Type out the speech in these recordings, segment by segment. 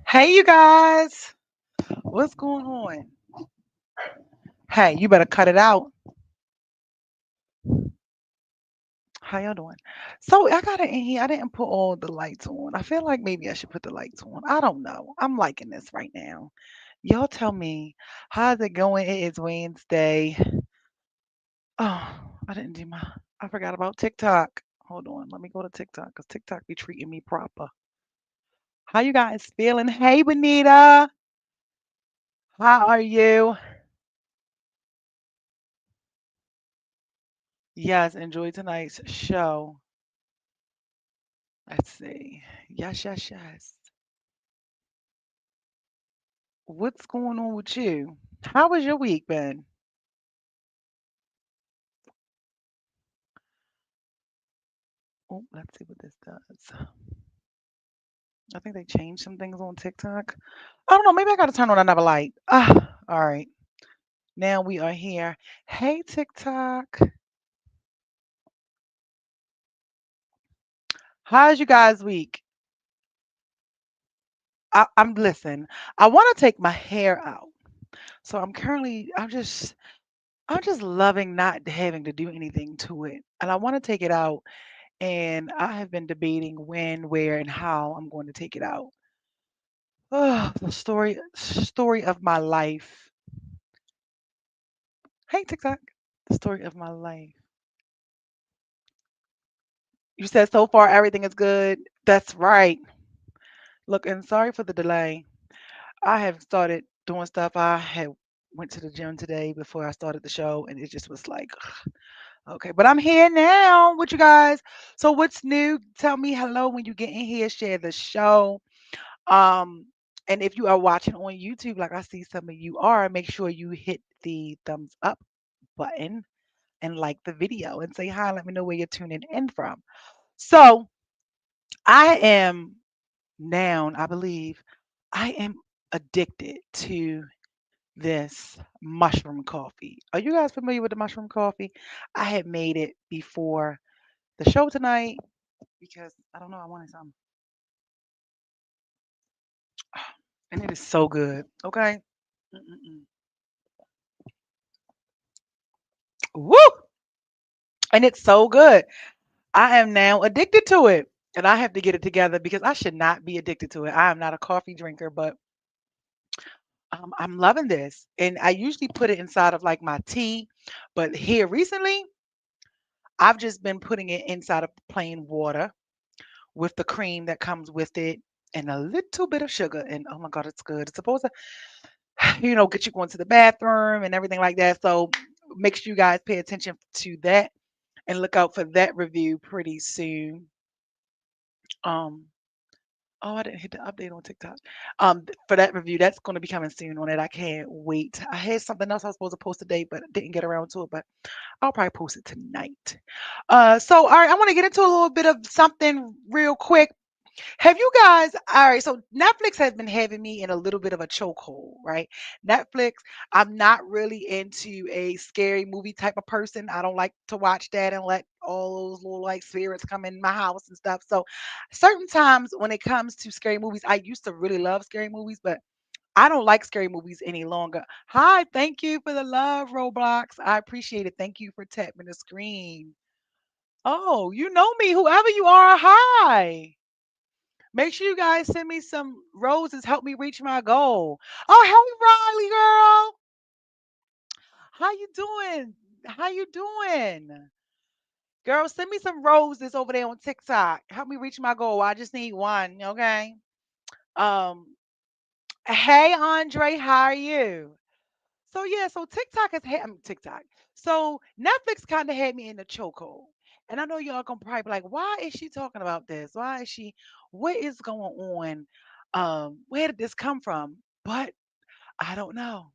Hey, you guys. What's going on? Hey, you better cut it out. How y'all doing? So I got it in here. I didn't put all the lights on. I feel like maybe I should put the lights on. I don't know. I'm liking this right now. Y'all tell me, how's it going? It is Wednesday. Oh, I didn't do my, I forgot about TikTok. Hold on. Let me go to TikTok because TikTok be treating me proper. How you guys feeling? Hey, Benita. How are you? Yes, enjoy tonight's show. Let's see. Yes, yes, yes. What's going on with you? How was your week been? Oh, let's see what this does. I think they changed some things on TikTok. I don't know. Maybe I got to turn on another light. Ah, all right. Now we are here. Hey, TikTok. How's you guys' week? I'm listen. I want to take my hair out, so I'm just loving not having to do anything to it, and I want to take it out. And I have been debating when, where, and how I'm going to take it out. Oh, the story of my life. Hey, TikTok. The story of my life. You said so far everything is good. That's right. Look, and sorry for the delay. I have started doing stuff. I had went to the gym today before I started the show, and it just was like, okay. But I'm here now with you guys. So what's new? Tell me hello when you get in here. Share the show. Um, and if you are watching on YouTube, like I see some of you are, make sure you hit the thumbs up button and like the video and say hi. Let me know where you're tuning in from. So I am now, I believe, I am addicted to this mushroom coffee. Are you guys familiar with the mushroom coffee? I had made it before the show tonight because I don't know, I wanted some. And it is so good. Okay. Mm-mm-mm. Woo! And it's so good. I am now addicted to it. And I have to get it together because I should not be addicted to it. I am not a coffee drinker, but I'm loving this. And I usually put it inside of like my tea, but here recently, I've just been putting it inside of plain water with the cream that comes with it and a little bit of sugar. And oh my God, it's good. It's supposed to, get you going to the bathroom and everything like that. So make sure you guys pay attention to that and look out for that review pretty soon. Um, Oh, I didn't hit the update on TikTok. For that review, that's going to be coming soon on it. I can't wait. I had something else I was supposed to post today, but didn't get around to it. But I'll probably post it tonight. So all right, I want to get into a little bit of something real quick. Have you guys, all right, so Netflix has been having me in a little bit of a chokehold, right? Netflix, I'm not really into a scary movie type of person. I don't like to watch that and let all those little like spirits come in my house and stuff. So certain times when it comes to scary movies, I used to really love scary movies, but I don't like scary movies any longer. Hi, thank you for the love, Roblox. I appreciate it. Thank you for tapping the screen. Oh, you know me, whoever you are. Hi. Make sure you guys send me some roses. Help me reach my goal. Oh, hey, Riley, girl. How you doing? How you doing? Girl, send me some roses over there on TikTok. Help me reach my goal. I just need one, okay? Um, hey, Andre, how are you? So yeah, so TikTok has had TikTok. So Netflix kind of had me in the chokehold. And I know y'all gonna probably be like, why is she talking about this? Why is she what is going on? Where did this come from? But I don't know.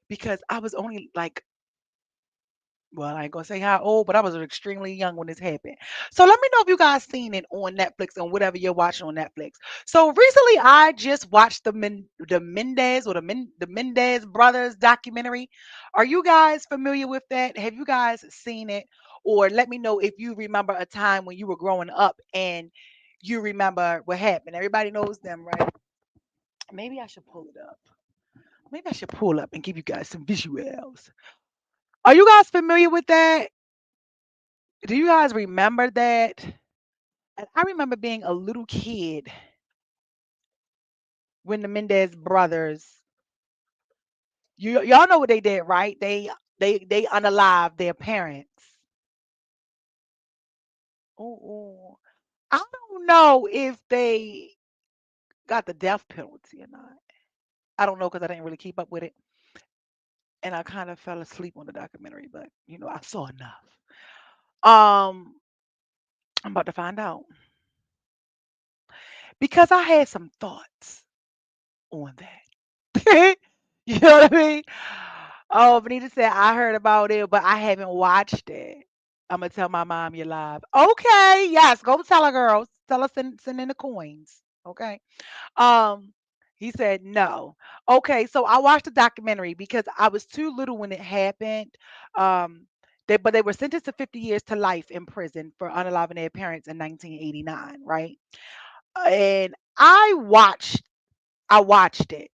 Because I was only like, well, I ain't gonna say how old, but I was extremely young when this happened. So let me know if you guys seen it on Netflix and whatever you're watching on Netflix. So recently, I just watched the Mendez or the Mendez brothers documentary. Are you guys familiar with that? Have you guys seen it? Or let me know if you remember a time when you were growing up and you remember what happened. Everybody knows them, right? Maybe I should pull it up. Maybe I should pull up and give you guys some visuals. Are you guys familiar with that? Do you guys remember that? And I remember being a little kid when the Mendez brothers, y'all know what they did, right? They unalived their parents. Oh, I don't know if they got the death penalty or not. I don't know because I didn't really keep up with it, and I kind of fell asleep on the documentary. But I saw enough. Um, I'm about to find out because I had some thoughts on that. You know what I mean? Oh, Benita said I heard about it, but I haven't watched it. I'm gonna tell my mom you're live. Okay, yes, go tell her, girls. Tell her send in the coins. Okay. Um, he said no. Okay, so I watched the documentary because I was too little when it happened. But they were sentenced to 50 years to life in prison for unaliving their parents in 1989, right? And I watched it,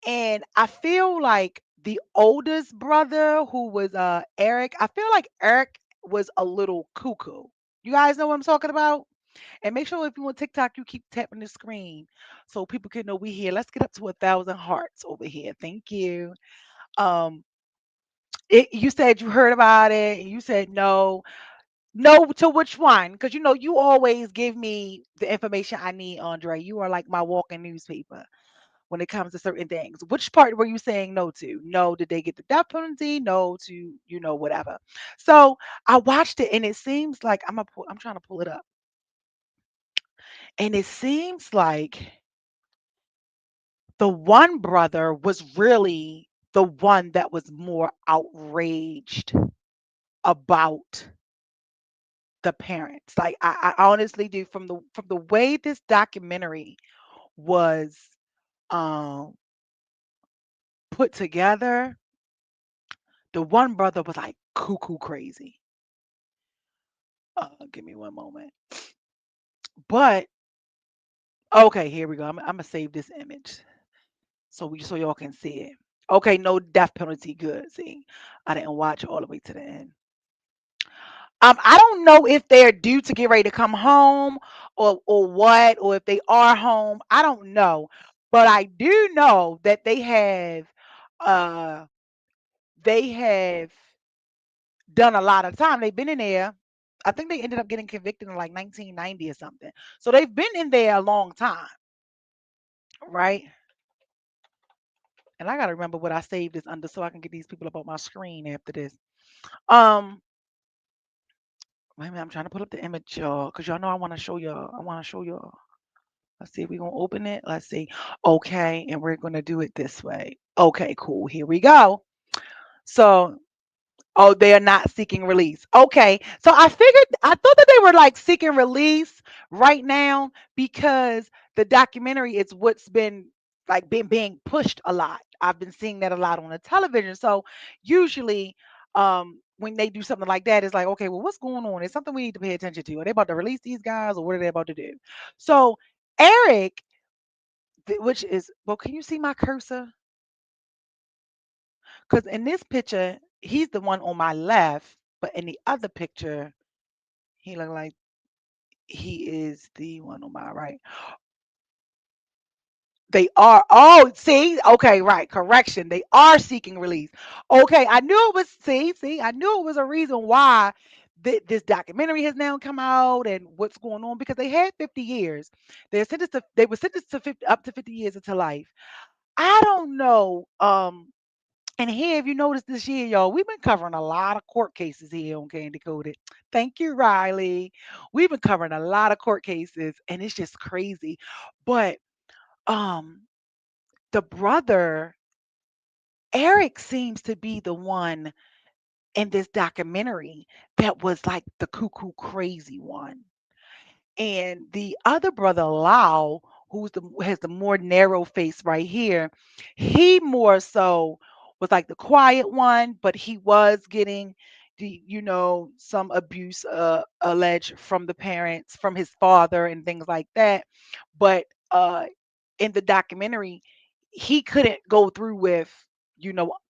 and I feel like the oldest brother, who was Eric, I feel like Eric was a little cuckoo. You guys know what I'm talking about? And make sure if you on TikTok, you keep tapping the screen so people can know we here. Let's get up to 1,000 hearts over here. Thank you. Um, you said you heard about it, and you said no. No to which one? Because you always give me the information I need, Andre. You are like my walking newspaper when it comes to certain things. Which part were you saying no to? No, did they get the death penalty? No to whatever. So I watched it, and it seems like I'm trying to pull it up, and it seems like the one brother was really the one that was more outraged about the parents. Like I honestly do, from the way this documentary was um put together, the one brother was like cuckoo crazy. Give me one moment. But okay, here we go. I'm gonna save this image so y'all can see it. Okay, no death penalty. Good. See, I didn't watch all the way to the end. I don't know if they're due to get ready to come home or what, or if they are home. I don't know. But I do know that uh they have done a lot of time. They've been in there. I think they ended up getting convicted in like 1990 or something. So they've been in there a long time, right? And I gotta remember what I saved this under so I can get these people up on my screen after this. Um, Wait a minute, I'm trying to put up the image, y'all, because y'all know I want to show y'all. I want to show y'all. Let's see if we're gonna open it. Let's see. Okay, and we're gonna do it this way. Okay, cool. Here we go. So, oh, they are not seeking release. Okay, so I thought that they were like seeking release right now because the documentary is what's been like been being pushed a lot. I've been seeing that a lot on the television. So usually, when they do something like that, it's like, okay, well, what's going on? It's something we need to pay attention to. Are they about to release these guys, or what are they about to do? So Eric, which is, well, can you see my cursor? Because in this picture, he's the one on my left, but in the other picture, he look like he is the one on my right. They are. Oh, see, okay, right. Correction. They are seeking release. Okay, I knew it was. See, I knew it was a reason why this documentary has now come out and what's going on because they had 50 years. They were sentenced to 50, up to 50 years into life. I don't know. And here, if you notice this year, y'all, we've been covering a lot of court cases here on Candy Coded. Thank you, Riley. We've been covering a lot of court cases, and it's just crazy. But um, the brother, Eric, seems to be the one in this documentary that was like the cuckoo crazy one. And the other brother, Lau, has the more narrow face right here, he more so was like the quiet one, but he was getting some abuse alleged from the parents, from his father and things like that. But in the documentary, he couldn't go through with,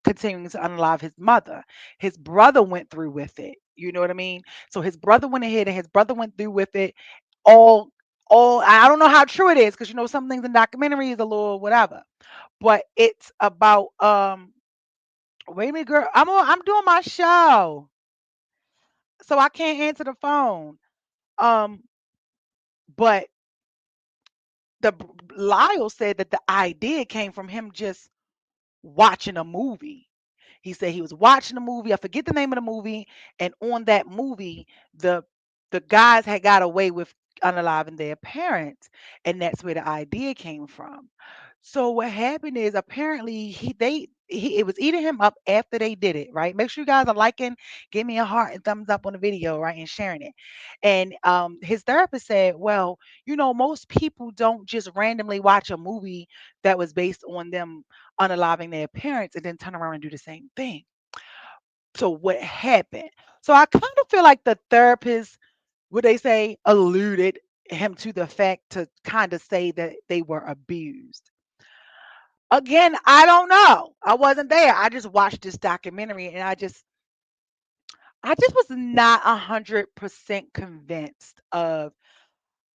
continuing to unalive his mother. His brother went through with it. You know what I mean? So his brother went ahead and his brother went through with it. All, I don't know how true it is because some things in documentaries a little whatever, but it's about wait a minute, girl. I'm doing my show, so I can't answer the phone. Um, but Lyle said that the idea came from him just watching a movie. He said he was watching a movie. I forget the name of the movie, and on that movie, the the guys had got away with unaliving their parents, and that's where the idea came from. So what happened is apparently it was eating him up after they did it, right? Make sure you guys are liking, give me a heart and thumbs up on the video, right, and sharing it. And his therapist said, well, most people don't just randomly watch a movie that was based on them unaliving their parents and then turn around and do the same thing. So what happened? So I kind of feel like the therapist, would they say, alluded him to the fact to kind of say that they were abused. Again, I don't know. I wasn't there. I just watched this documentary and I just was not 100% convinced of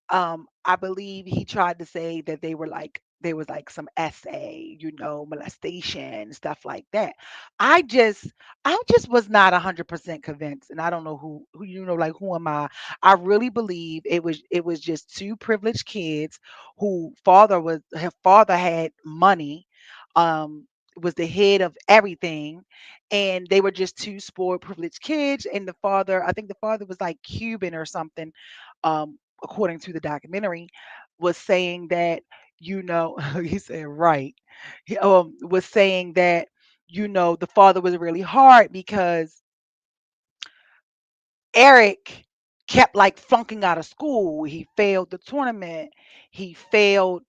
I believe he tried to say that they were like there was like some essay, molestation, stuff like that. I just I just was not 100% convinced, and I don't know who like who am I? I really believe it was just two privileged kids who her father had money, was the head of everything, and they were just two spoiled privileged kids, and I think the father was like Cuban or something, according to the documentary, was saying that, he said, right. He was saying that, the father was really hard because Eric kept like flunking out of school. He failed the tournament. He failed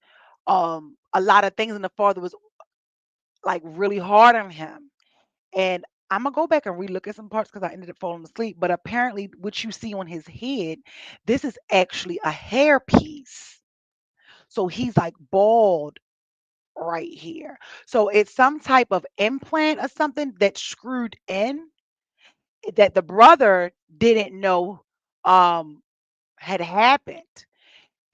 a lot of things, and the father was like really hard on him. And I'm gonna go back and relook at some parts because I ended up falling asleep. But apparently, what you see on his head, this is actually a hairpiece. So he's like bald right here. So it's some type of implant or something that's screwed in that the brother didn't know um had happened.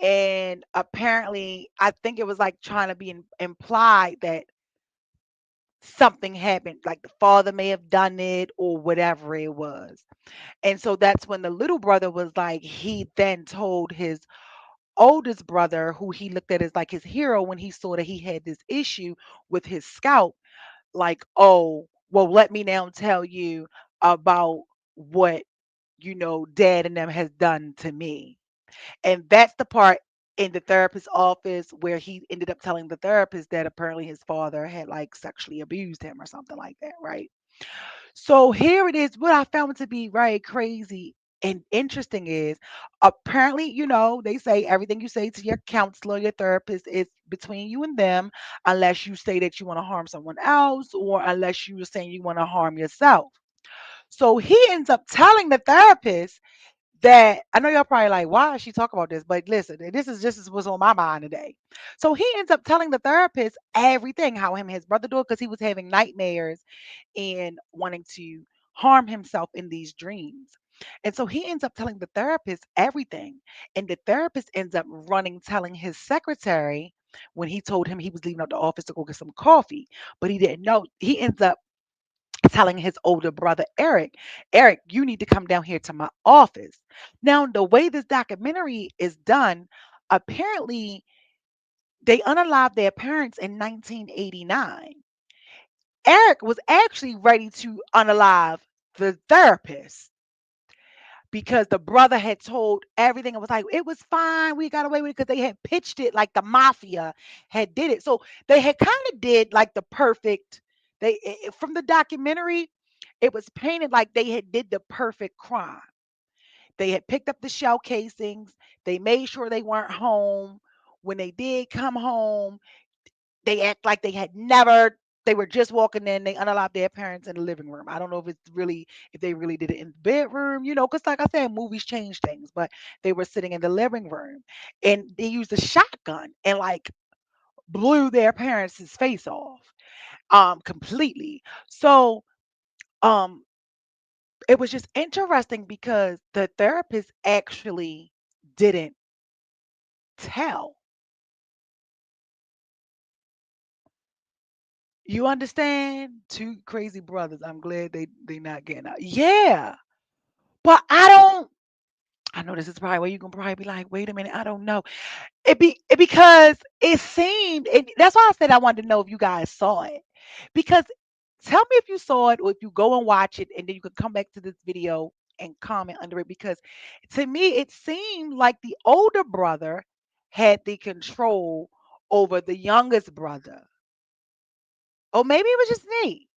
And apparently, I think it was like trying to be implied that something happened, like the father may have done it or whatever it was. And so that's when the little brother was like, he then told his oldest brother, who he looked at as like his hero when he saw that he had this issue with his scalp, like, oh, well, let me now tell you about what, dad and them has done to me. And that's the part in the therapist's office where he ended up telling the therapist that apparently his father had like sexually abused him or something like that, right? So here it is. What I found to be right crazy and interesting is apparently, they say everything you say to your counselor, your therapist is between you and them, unless you say that you want to harm someone else or unless you are saying you want to harm yourself. So he ends up telling the therapist that I know y'all probably like, why is she talking about this? But listen, this is just what's on my mind today. So he ends up telling the therapist everything, how him and his brother do it, because he was having nightmares and wanting to harm himself in these dreams. And so he ends up telling the therapist everything. And the therapist ends up running, telling his secretary when he told him he was leaving out the office to go get some coffee, but he didn't know. He ends up telling his older brother Eric, you need to come down here to my office. Now, the way this documentary is done, apparently they unalived their parents in 1989. Eric was actually ready to unalive the therapist because the brother had told everything. It was like it was fine. We got away with it because they had pitched it like the mafia had did it. So they had kind of did like the perfect. From the documentary, it was painted like they had did the perfect crime. They had picked up the shell casings. They made sure they weren't home. When they did come home, they act like they had never. They were just walking in. They unalived their parents in the living room. I don't know if they really did it in the bedroom, because like I said, movies change things. But they were sitting in the living room, and they used a shotgun and like blew their parents' face off completely. So um it was just interesting because the therapist actually didn't tell. You understand? Two crazy brothers. I'm glad they not getting out. Yeah. But I know this is probably where you can probably be like, wait a minute, I don't know. Because it seemed that's why I said I wanted to know if you guys saw it. Because tell me if you saw it or if you go and watch it and then you can come back to this video and comment under it because to me it seemed like the older brother had the control over the youngest brother. Or maybe it was just me.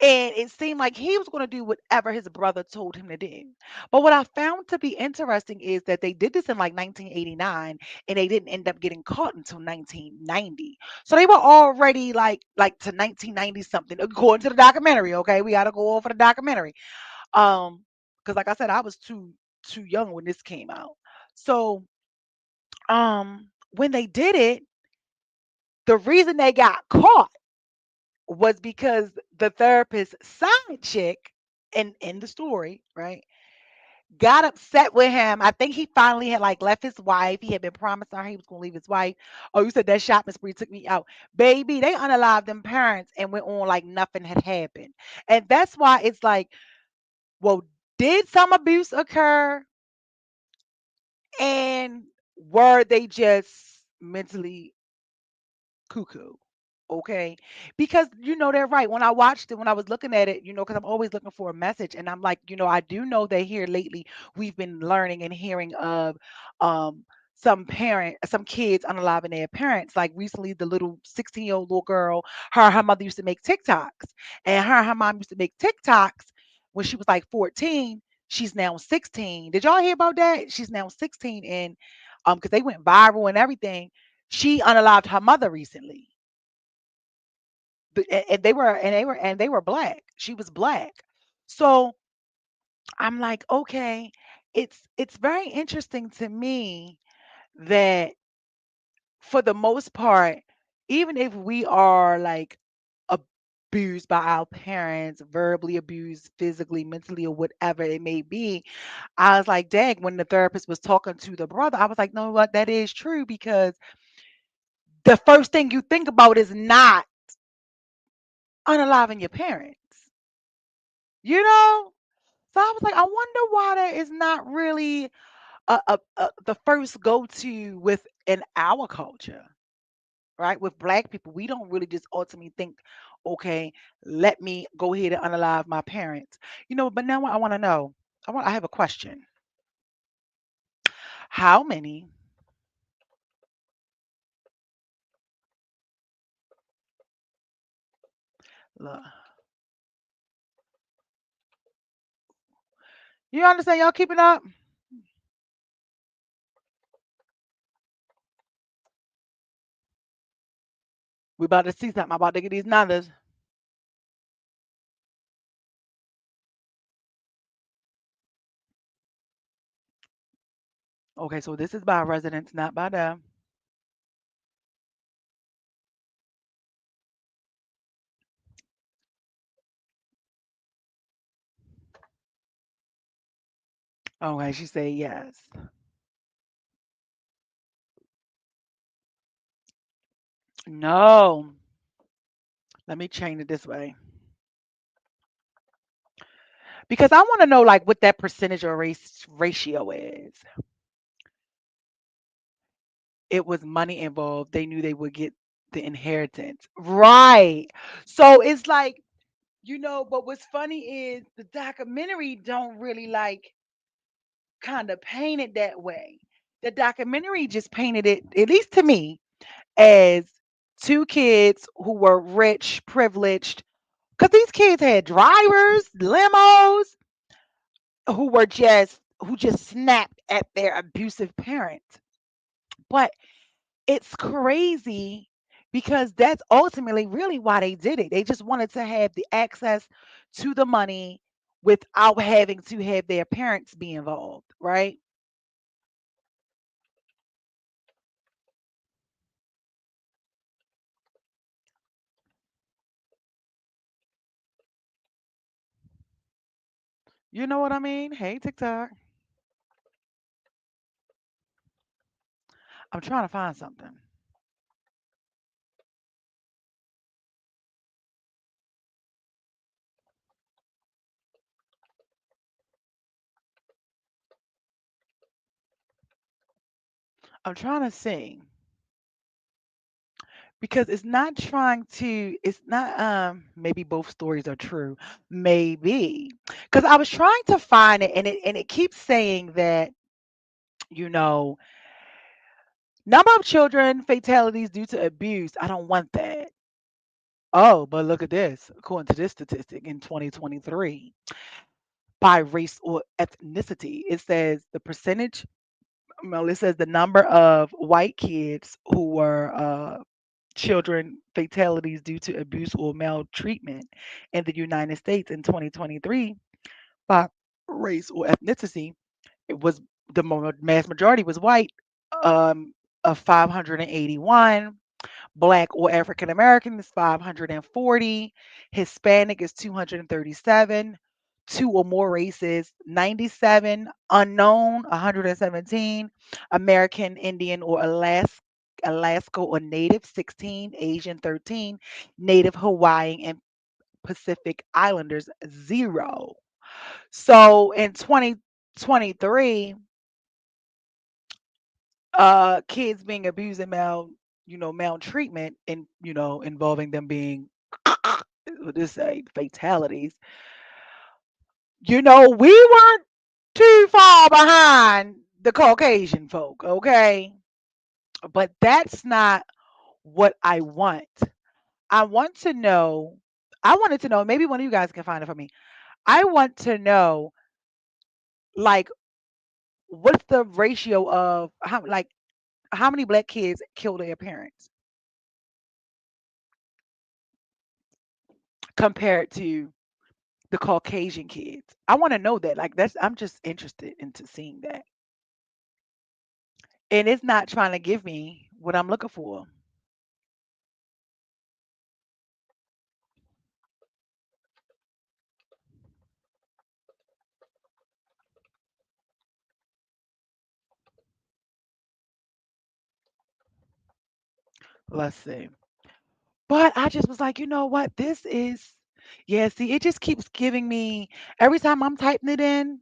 And it seemed like he was going to do whatever his brother told him to do. But what I found to be interesting is that they did this in like 1989 and they didn't end up getting caught until 1990. So they were already like to 1990 something according to the documentary, okay? We got to go over the documentary. Cuz like I said I was too young when this came out. So, when they did it, the reason they got caught was because the therapist's side chick in the story, right, got upset with him. I think he finally had like left his wife. He had been promising her he was gonna leave his wife. Oh, you said that shopping spree took me out. Baby, they unalived them parents and went on like nothing had happened. And that's why it's like, well, did some abuse occur? And were they just mentally cuckoo? Okay. Because they're right. When I watched it, when I was looking at it, because I'm always looking for a message. And I'm like, I do know that here lately we've been learning and hearing of some kids unaliving their parents. Like recently, the little 16-year-old little girl, her mother used to make TikToks. And her mom used to make TikToks when she was like 14. She's now 16. Did y'all hear about that? She's now 16 and because they went viral and everything. She unalived her mother recently. And they were black. She was black. So I'm like, okay, it's very interesting to me that for the most part, even if we are like abused by our parents, verbally abused, physically, mentally, or whatever it may be, I was like, dang, when the therapist was talking to the brother, I was like, no, what, that is true because the first thing you think about is not unaliving your parents. You know? So I was like, I wonder why that is not really the first go to within our culture, right? With black people, we don't really just ultimately think, okay, let me go ahead and unalive my parents. But now I want to know. I have a question. How many? Look, you understand? Y'all keeping up? We about to see something. I'm about to get these numbers. Okay, so this is by residents, not by them. Okay, she said yes. No. Let me change it this way. Because I want to know like what that percentage or race ratio is. It was money involved. They knew they would get the inheritance. Right. So it's like, but what's funny is the documentary don't really like kind of paint it that way. The documentary just painted it, at least to me, as two kids who were rich, privileged, because these kids had drivers, limos, who just snapped at their abusive parents. But it's crazy because that's ultimately really why they did it. They just wanted to have the access to the money without having to have their parents be involved, right? You know what I mean? Hey, TikTok. I'm trying to find something. I'm trying to see because it's not trying to. It's not. Maybe both stories are true. Maybe because I was trying to find it, and it keeps saying that you know number of children fatalities due to abuse. I don't want that. Oh, but look at this. According to this statistic in 2023, by race or ethnicity, it says the percentage. Well, it says the number of white kids who were children fatalities due to abuse or maltreatment in the United States in 2023 by race or ethnicity. It was mass majority was white, um, of 581. Black or African American is 540. Hispanic is 237. Two or more races, 97. Unknown, 117. American Indian or Alaska or Native, 16. Asian, 13. Native Hawaiian and Pacific Islanders, 0. So in 2023, kids being abused and maltreatment and involving them being what this say fatalities. We weren't too far behind the Caucasian folk, okay? But that's not what I want. I want to know. I wanted to know. Maybe one of you guys can find it for me. I want to know, like, what's the ratio of how many black kids kill their parents compared to the Caucasian kids. I want to know that. Like I'm just interested into seeing that. And it's not trying to give me what I'm looking for. Let's see. But I just was like, you know what? This is yeah, see, it just keeps giving me every time I'm typing it in,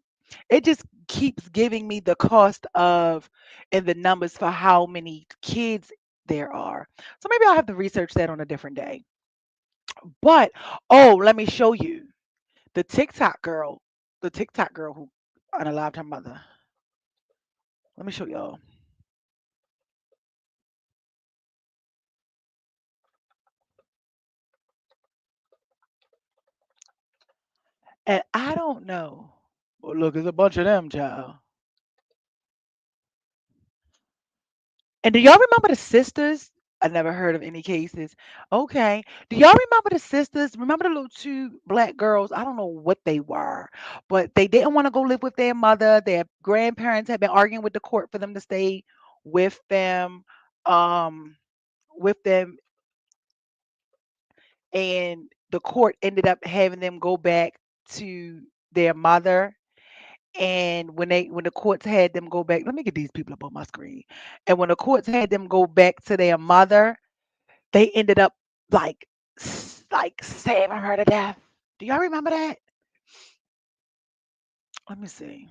it just keeps giving me the cost of and the numbers for how many kids there are. So maybe I'll have to research that on a different day. But oh, let me show you. The TikTok girl, the TikTok girl who unalived her mother. Let me show y'all. And I don't know. Well, look, it's a bunch of them, child. And do y'all remember the sisters? I never heard of any cases. Okay. Do y'all remember the sisters? Remember the little two black girls? I don't know what they were, but they didn't want to go live with their mother. Their grandparents had been arguing with the court for them to stay with them. Um, with them, and the court ended up having them go back to their mother. And when the courts had them go back, let me get these people up on my screen. And when the courts had them go back to their mother, they ended up like like saving her to death. Do y'all remember that? Let me see.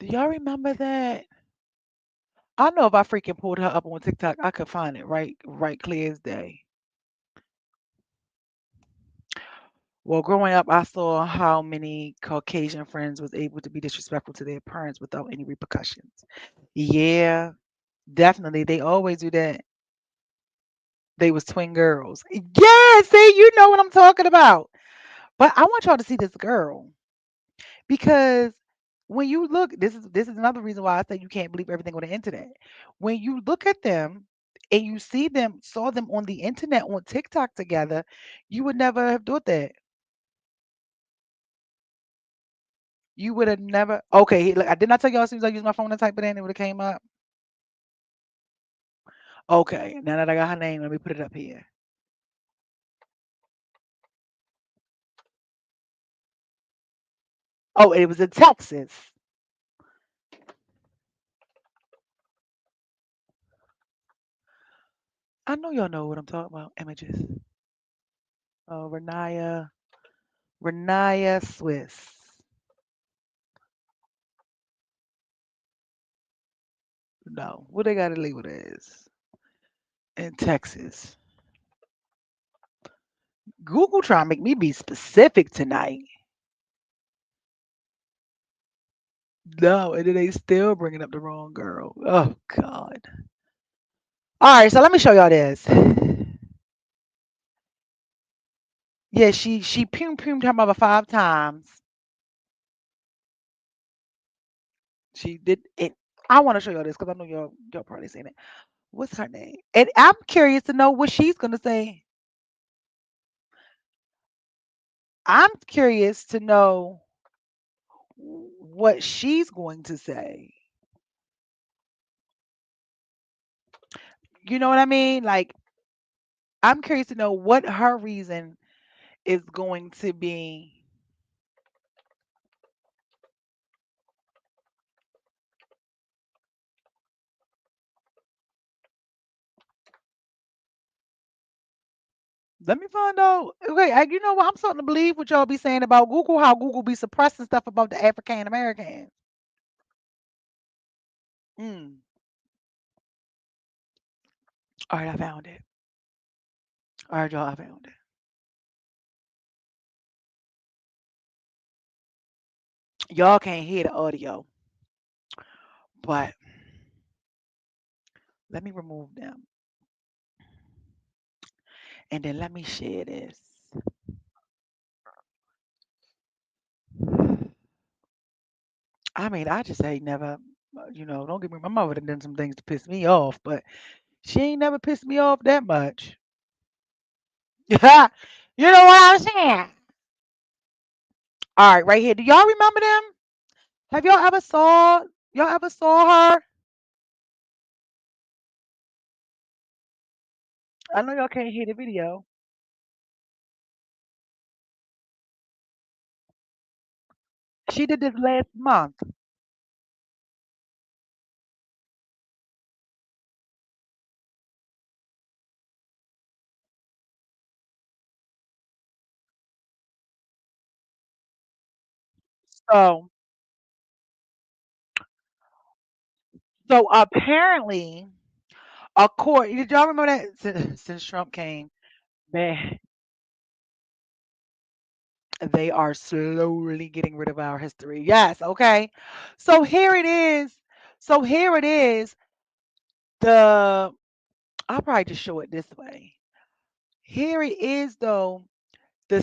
Do y'all remember that? I know if I freaking pulled her up on TikTok, I could find it right clear as day. Well, growing up, I saw how many Caucasian friends was able to be disrespectful to their parents without any repercussions. Yeah, definitely. They always do that. They was twin girls. Yeah, see, you know what I'm talking about. But I want y'all to see this girl because when you look, this is another reason why I say you can't believe everything on the internet. When you look at them and you saw them on the internet on TikTok together, you would never have thought that. You would have never. Okay, look, I did not tell y'all as soon as I used my phone to type it in, it would have came up. Okay, now that I got her name, let me put it up here. Oh, it was in Texas. I know y'all know what I'm talking about. Images. Oh, Renaya Swiss. No, what they got to label as in Texas. Google trying to make me be specific tonight. No, and then they still bringing up the wrong girl. Oh God. All right, so let me show y'all this. Yeah, she pumed her mother 5 times. She did it. I want to show y'all this because I know y'all probably seen it. What's her name? And I'm curious to know what she's gonna say. I'm curious to know what she's going to say. You know what I mean? Like, I'm curious to know what her reason is going to be. Let me find out. Okay, you know what? I'm starting to believe what y'all be saying about Google, how Google be suppressing stuff about the African Americans. Mm. All right, I found it. All right, y'all, I found it. Y'all can't hear the audio, but let me remove them and then let me share this. I mean, I just ain't never, don't get me. My mother done some things to piss me off, but she ain't never pissed me off that much. You know what I'm saying? All right, right here. Do y'all remember them? Have y'all ever saw her? I know y'all can't hear the video. She did this last month. So, so apparently, a court. Did y'all remember that since Trump came? Man, they are slowly getting rid of our history. Yes, okay. So here it is. So here it is. The I'll probably just show it this way. Here it is though. Her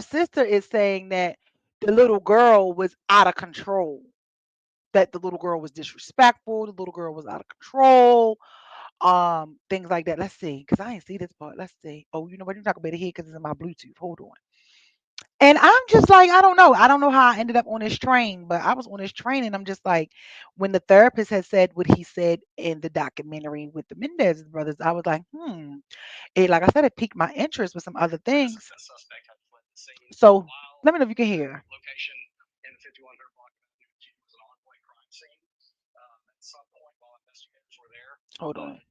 sister is saying that the little girl was out of control. That the little girl was disrespectful, the little girl was out of control, things like that. Let's see, because I ain't see this part. Let's see. Oh, you know what? You talk about it here because it's in my Bluetooth. Hold on. And I'm just like, I don't know. I don't know how I ended up on this train, but I was on this train and I'm just like, when the therapist had said what he said in the documentary with the Mendez brothers, I was like, It, like I said, it piqued my interest with some other things. So let me know if you can hear. Hold on.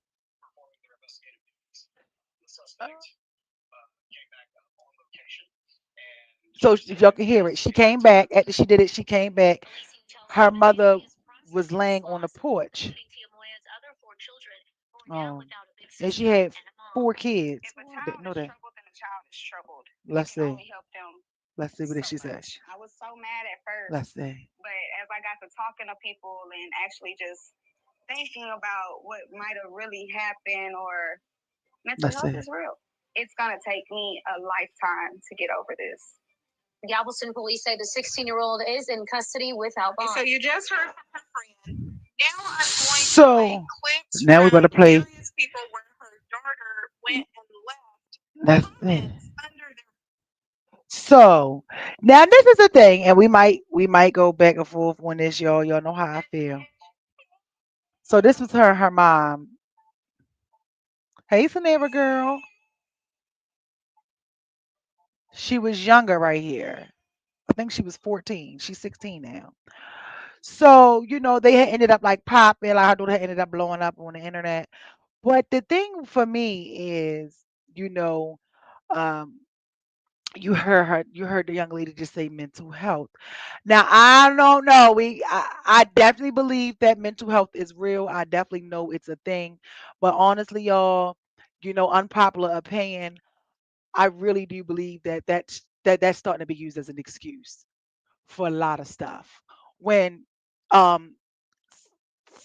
So if y'all can hear it, she came back after she did it. She came back. Her mother was laying on the porch. Um, and she had 4 kids. I didn't know that. Let's see. Let's see what did she say. Let's see. Let's see. Galveston police say the 16-year-old is in custody without bond. So you just heard from her friend. Now I'm going to play So clips now we're from gonna play. various people where her daughter went and left Let's see. comments under their So now this is the thing, and we might go back and forth on this, y'all. Y'all know how I feel. So this was her mom. Hey, Saneva girl. She was younger right here. I think she was 14. She's 16 now. So, they had ended up like popping, like her daughter had ended up blowing up on the internet. But the thing for me is, you know, um, you heard the young lady just say mental health. Now I don't know. I definitely believe that mental health is real. I definitely know it's a thing. But honestly, y'all, unpopular opinion, I really do believe that's starting to be used as an excuse for a lot of stuff. When um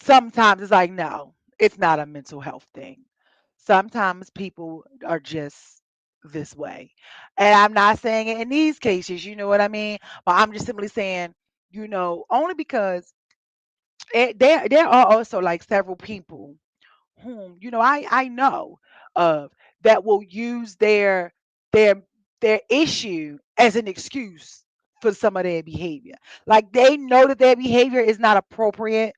sometimes it's like, no, it's not a mental health thing. Sometimes people are just this way. And I'm not saying it in these cases, you know what I mean? But I'm just simply saying, only because there are also like several people whom, I know of that will use their their issue as an excuse for some of their behavior. Like they know that their behavior is not appropriate,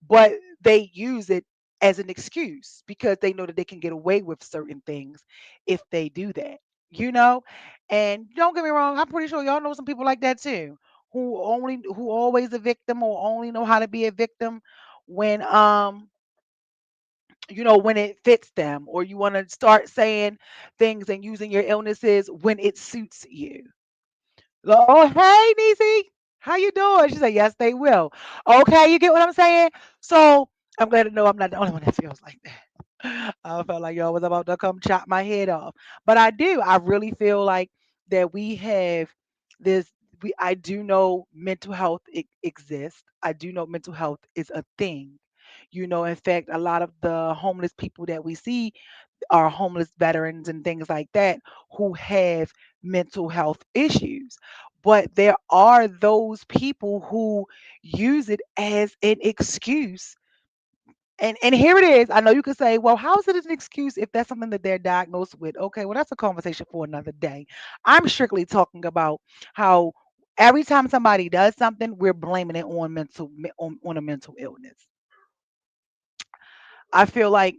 but they use it as an excuse because they know that they can get away with certain things if they do that, you know? And don't get me wrong, I'm pretty sure y'all know some people like that too, who always a victim or only know how to be a victim when when it fits them, or you want to start saying things and using your illnesses when it suits you. Oh, hey, Niecy. How you doing? She said, yes, they will. Okay, you get what I'm saying? So I'm glad to know I'm not the only one that feels like that. I felt like y'all was about to come chop my head off. But I do. I really feel like that we have this. I do know mental health exists. I do know mental health is a thing. In fact, a lot of the homeless people that we see are homeless veterans and things like that who have mental health issues. But there are those people who use it as an excuse. And here it is. I know you could say, well, how is it an excuse if that's something that they're diagnosed with? Okay, well, that's a conversation for another day. I'm strictly talking about how every time somebody does something, we're blaming it on on a mental illness. I feel like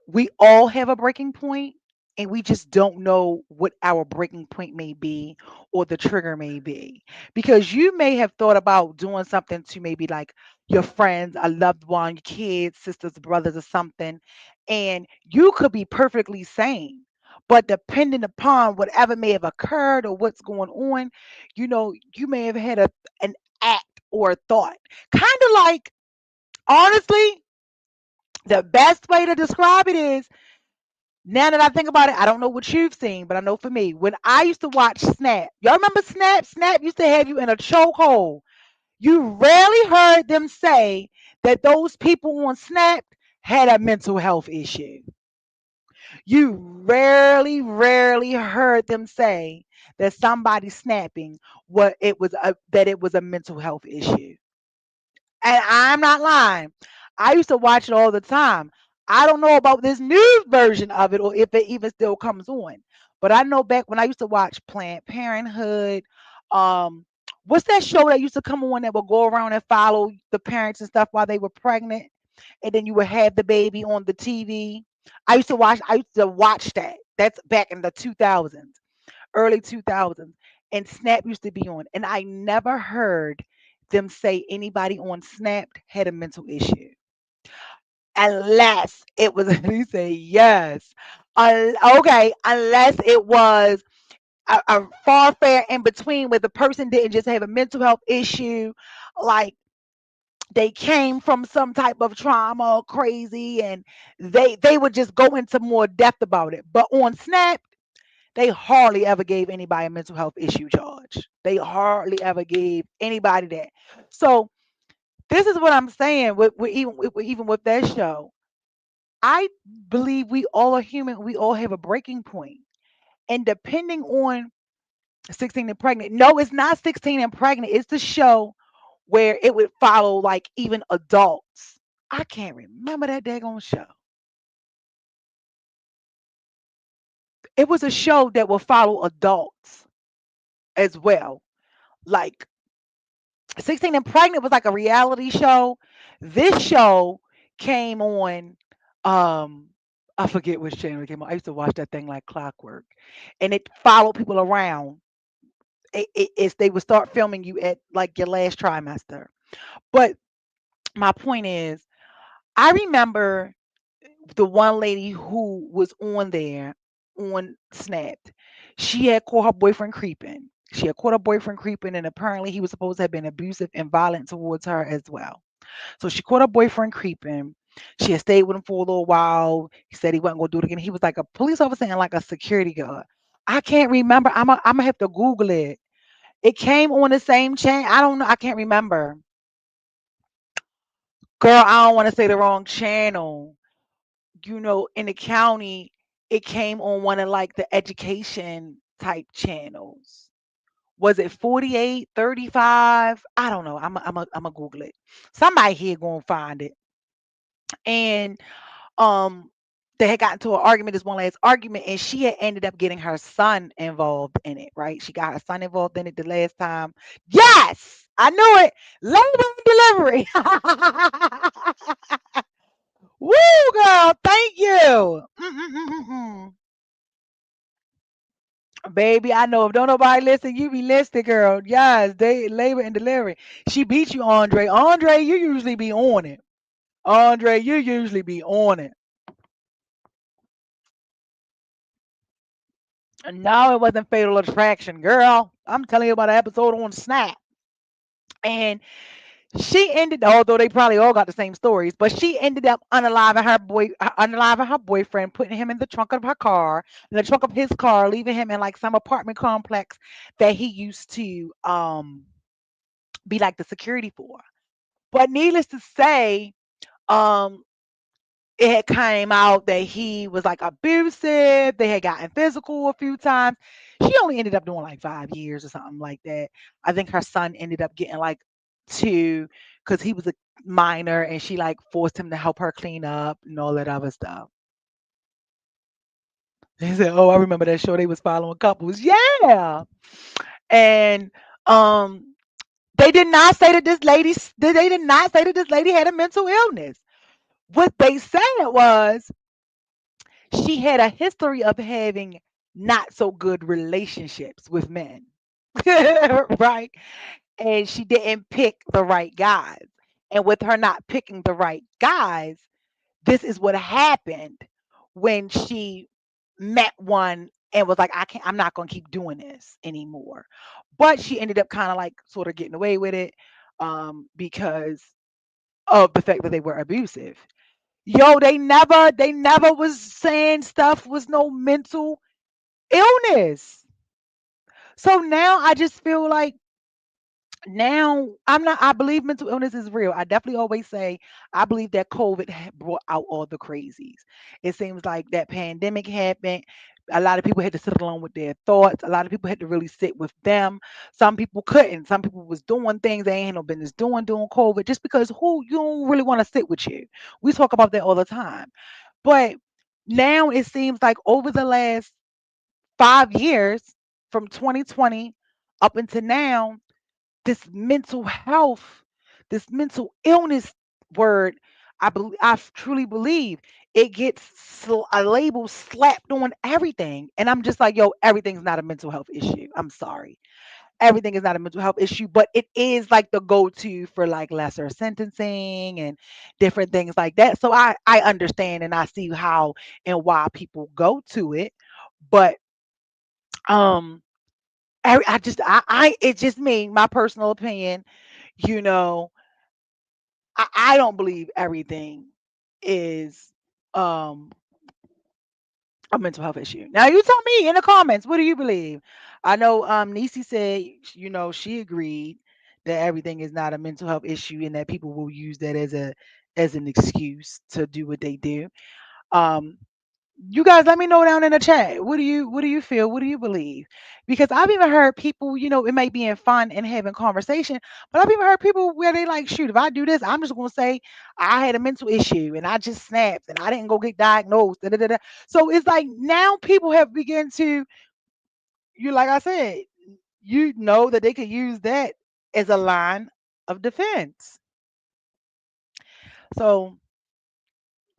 we all have a breaking point, and we just don't know what our breaking point may be or the trigger may be, because you may have thought about doing something to maybe like your friends, a loved one, your kids, sisters, brothers, or something, and you could be perfectly sane, but depending upon whatever may have occurred or what's going on, you may have had an act or a thought, kind of like, honestly, the best way to describe it is, now that I think about it, I don't know what you've seen, but I know for me, when I used to watch Snap, y'all remember Snap? Snap used to have you in a chokehold. You rarely heard them say that those people on Snap had a mental health issue. You rarely heard them say that somebody snapping, that it was a mental health issue. And I'm not lying. I used to watch it all the time. I don't know about this new version of it or if it even still comes on. But I know back when I used to watch Planned Parenthood, um, what's that show that used to come on that would go around and follow the parents and stuff while they were pregnant, and then you would have the baby on the TV. I used to watch that. That's back in the 2000s, early 2000s, and Snap used to be on, and I never heard them say anybody on Snap had a mental issue, unless it was. He say yes, okay, unless it was a far fair in between where the person didn't just have a mental health issue, like they came from some type of trauma or crazy, and they would just go into more depth about it. But on Snap, they hardly ever gave anybody a mental health issue charge. They hardly ever gave anybody that. So this is what I'm saying even with that show. I believe we all are human. We all have a breaking point. And depending on 16 and pregnant, no, it's not 16 and pregnant. It's the show where it would follow like even adults. I can't remember that daggone show. It was a show that would follow adults. as well. Like 16 and Pregnant was like a reality show. This show came on, um, I forget which channel it came on. I used to watch that thing like clockwork. And it followed people around. It's they would start filming you at like your last trimester. But my point is, I remember the one lady who was on there on Snapped. She had caught her boyfriend creeping. She had caught her boyfriend creeping, and apparently he was supposed to have been abusive and violent towards her as well. So she caught her boyfriend creeping. She had stayed with him for a little while. He said he wasn't gonna do it again. He was like a police officer and like a security guard. I can't remember. I'm gonna have to Google it. It came on the same chain. I don't know. I can't remember. Girl, I don't want to say the wrong channel. In the county, it came on one of like the education type channels. Was it 48, 35? I don't know. I'm a Google it. Somebody here gonna find it. And um they had gotten to an argument, this one last argument, and she had ended up getting her son involved in it, right? She got her son involved in it the last time. Yes, I knew it. Labor and delivery. Woo, girl, thank you. Mm-mm-mm-mm. Baby, I know if don't nobody listen, you be listening, girl. Yes, they labor and delivery. She beat you, Andre. Andre, you usually be on it. Andre, you usually be on it. No, it wasn't Fatal Attraction, girl. I'm telling you about an episode on Snap. And she ended, although they probably all got the same stories, but she ended up unaliving her boyfriend, putting him in the trunk of her car, in the trunk of his car, leaving him in like some apartment complex that he used to be like the security for. But needless to say, um, it had came out that he was like abusive. They had gotten physical a few times. She only ended up doing like 5 years or something like that. I think her son ended up getting like two because he was a minor and she like forced him to help her clean up and all that other stuff. He said, "Oh, I remember that show. They was following couples. Yeah." And um they did not say that they did not say that this lady had a mental illness. What they said was she had a history of having not so good relationships with men. Right? And she didn't pick the right guys. And with her not picking the right guys, this is what happened when she met one and was like, I'm not gonna keep doing this anymore. But she ended up kind of like sort of getting away with it because of the fact that they were abusive. Yo, they never was saying stuff was no mental illness. So now I just feel like now I believe mental illness is real. I definitely always say I believe that COVID brought out all the crazies. It seems like that pandemic happened. A lot of people had to sit alone with their thoughts. A lot of people had to really sit with them. Some people couldn't. Some people was doing things they ain't had no business doing during COVID just because who you don't really want to sit with you. We talk about that all the time. But now it seems like over the last 5 years, from 2020 up until now, this mental health, this mental illness word, I truly believe it gets a label slapped on everything. And I'm just like, yo, everything's not a mental health issue. I'm sorry. Everything is not a mental health issue, but it is like the go-to for like lesser sentencing and different things like that. So I understand and I see how and why people go to it. But um it's just me, my personal opinion, you know, I don't believe everything is um a mental health issue. Now you tell me in the comments, what do you believe? I know Nisi said, she agreed that everything is not a mental health issue and that people will use that as an excuse to do what they do. Um you guys let me know down in the chat. What do you feel? What do you believe? Because I've even heard people, it may be in fun and having conversation, but I've even heard people where they like, shoot, if I do this, I'm just gonna say I had a mental issue and I just snapped and I didn't go get diagnosed. Da, da, da, da. So it's like now people have begun to, you like I said, you know that they could use that as a line of defense. So,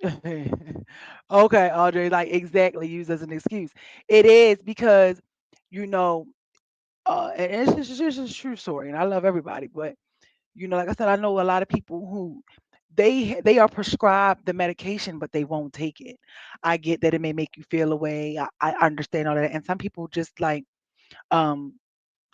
okay, Audrey, like exactly used as an excuse. It is because, you know, and it's a true story, and I love everybody, but like I said, I know a lot of people who they are prescribed the medication, but they won't take it. I get that it may make you feel away. I understand all that, and some people just like um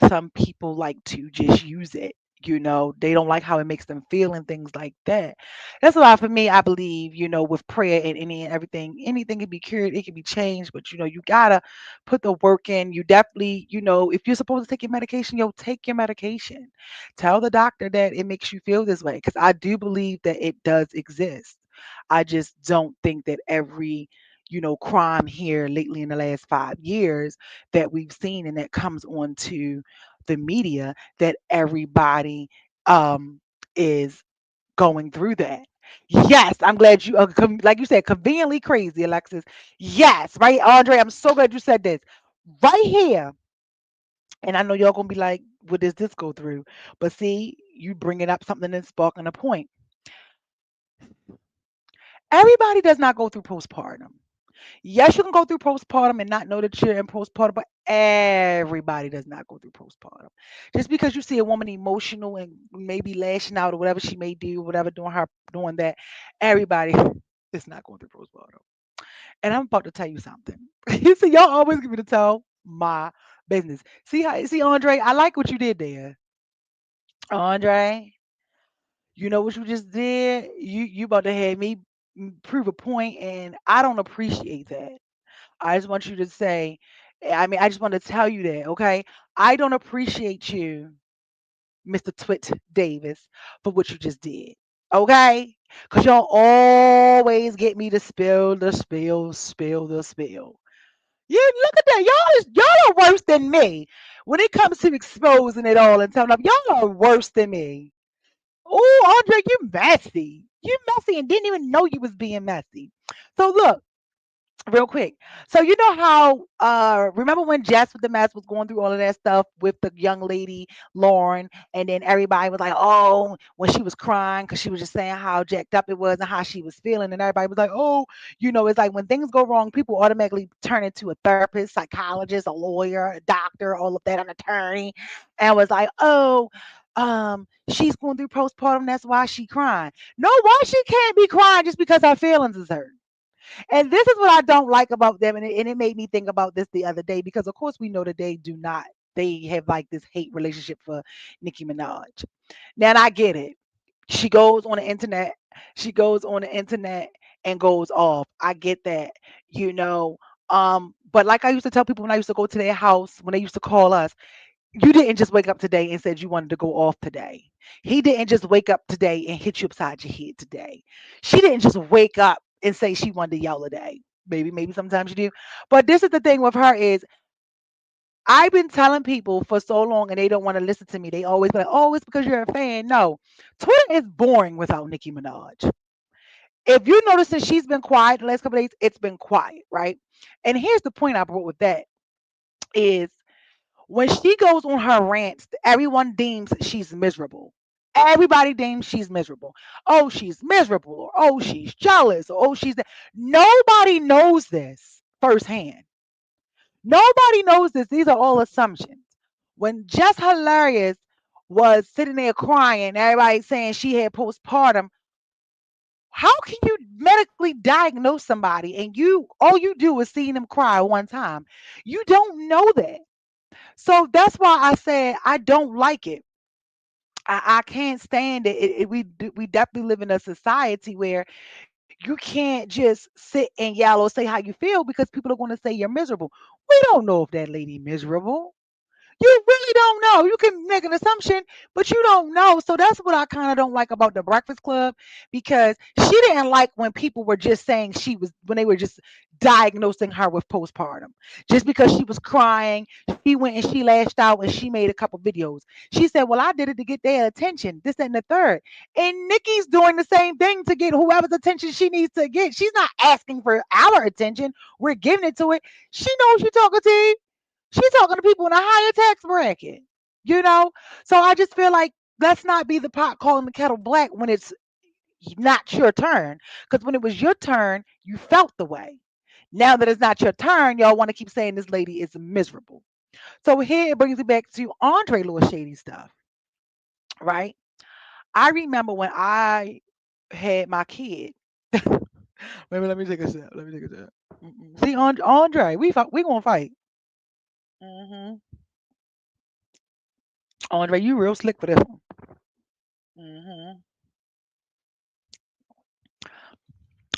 some people like to just use it. They don't like how it makes them feel and things like that. That's why for me, I believe, with prayer and any and everything, anything can be cured, it can be changed, but you gotta put the work in. You definitely, if you're supposed to take your medication, take your medication. Tell the doctor that it makes you feel this way. Because I do believe that it does exist. I just don't think that every crime here lately in the last 5 years that we've seen and that comes onto the media that everybody is going through that. Yes, I'm glad you, like you said, conveniently crazy, Alexis. Yes, right, Andre. I'm so glad you said this right here. And I know y'all gonna be like, "What does this go through?" But see, you bringing up something that's sparking a point. Everybody does not go through postpartum. Yes, you can go through postpartum and not know that you're in postpartum, but everybody does not go through postpartum. Just because you see a woman emotional and maybe lashing out or whatever she may do, whatever doing that, everybody is not going through postpartum. And I'm about to tell you something. You see, y'all always give me to tell my business. See, Andre, I like what you did there. Andre, you know what you just did? You about to have me prove a point, and I don't appreciate that. I just want you to say, I mean, I just want to tell you that, okay? I don't appreciate you, Mr. Twit Davis, for what you just did, okay? Because y'all always get me to spill the spill. Yeah, look at that. Y'all are worse than me when it comes to exposing it all and telling them y'all are worse than me. Oh, Andre, you messy. You messy and didn't even know you was being messy. So look, real quick. So you know how remember when Jess with the mess was going through all of that stuff with the young lady Lauren, and then everybody was like, oh, when she was crying because she was just saying how jacked up it was and how she was feeling, and everybody was like, oh, it's like when things go wrong, people automatically turn into a therapist, psychologist, a lawyer, a doctor, all of that, an attorney, and was like, oh, she's going through postpartum, that's why she crying. No, why she can't be crying just because her feelings is hurt? And this is what I don't like about them. And it made me think about this the other day because, of course, we know that they do not. They have like this hate relationship for Nicki Minaj. Now, and I get it. She goes on the internet. She goes on the internet and goes off. I get that, you know. But like I used to tell people when I used to go to their house, when they used to call us, you didn't just wake up today and said you wanted to go off today. He didn't just wake up today and hit you upside your head today. She didn't just wake up and say she wanted to yell today. Maybe sometimes you do. But this is the thing with her is I've been telling people for so long and they don't want to listen to me. They always be like, oh, it's because you're a fan. No. Twitter is boring without Nicki Minaj. If you notice that she's been quiet the last couple of days, it's been quiet, right? And here's the point I brought with that is when she goes on her rants, everyone deems she's miserable. Everybody deems she's miserable. Oh, she's miserable, or oh, she's jealous, or oh, Nobody knows this firsthand. Nobody knows this. These are all assumptions. When Just Hilarious was sitting there crying, everybody saying she had postpartum, how can you medically diagnose somebody and you all you do is see them cry one time? You don't know that. So that's why I said I don't like it. I can't stand it. We definitely live in a society where you can't just sit and yell or say how you feel because people are going to say you're miserable. We don't know if that lady miserable. You really don't know. You can make an assumption, but you don't know. So that's what I kind of don't like about the Breakfast Club because she didn't like when people were just saying when they were just diagnosing her with postpartum. Just because she was crying, she went and she lashed out and she made a couple videos. She said, well, I did it to get their attention, this, that, and the third. And Nikki's doing the same thing to get whoever's attention she needs to get. She's not asking for our attention. We're giving it to it. She knows you're talking to. She's talking to people in a higher tax bracket. You know? So I just feel like let's not be the pot calling the kettle black when it's not your turn. Because when it was your turn, you felt the way. Now that it's not your turn, y'all want to keep saying this lady is miserable. So here it brings me back to Andre little shady stuff, right? I remember when I had my kid. Maybe let me take a sip. Let me take a sip. Mm-mm. See, Andre, we gonna fight. Hmm. Andre, you real slick for this one. Hmm.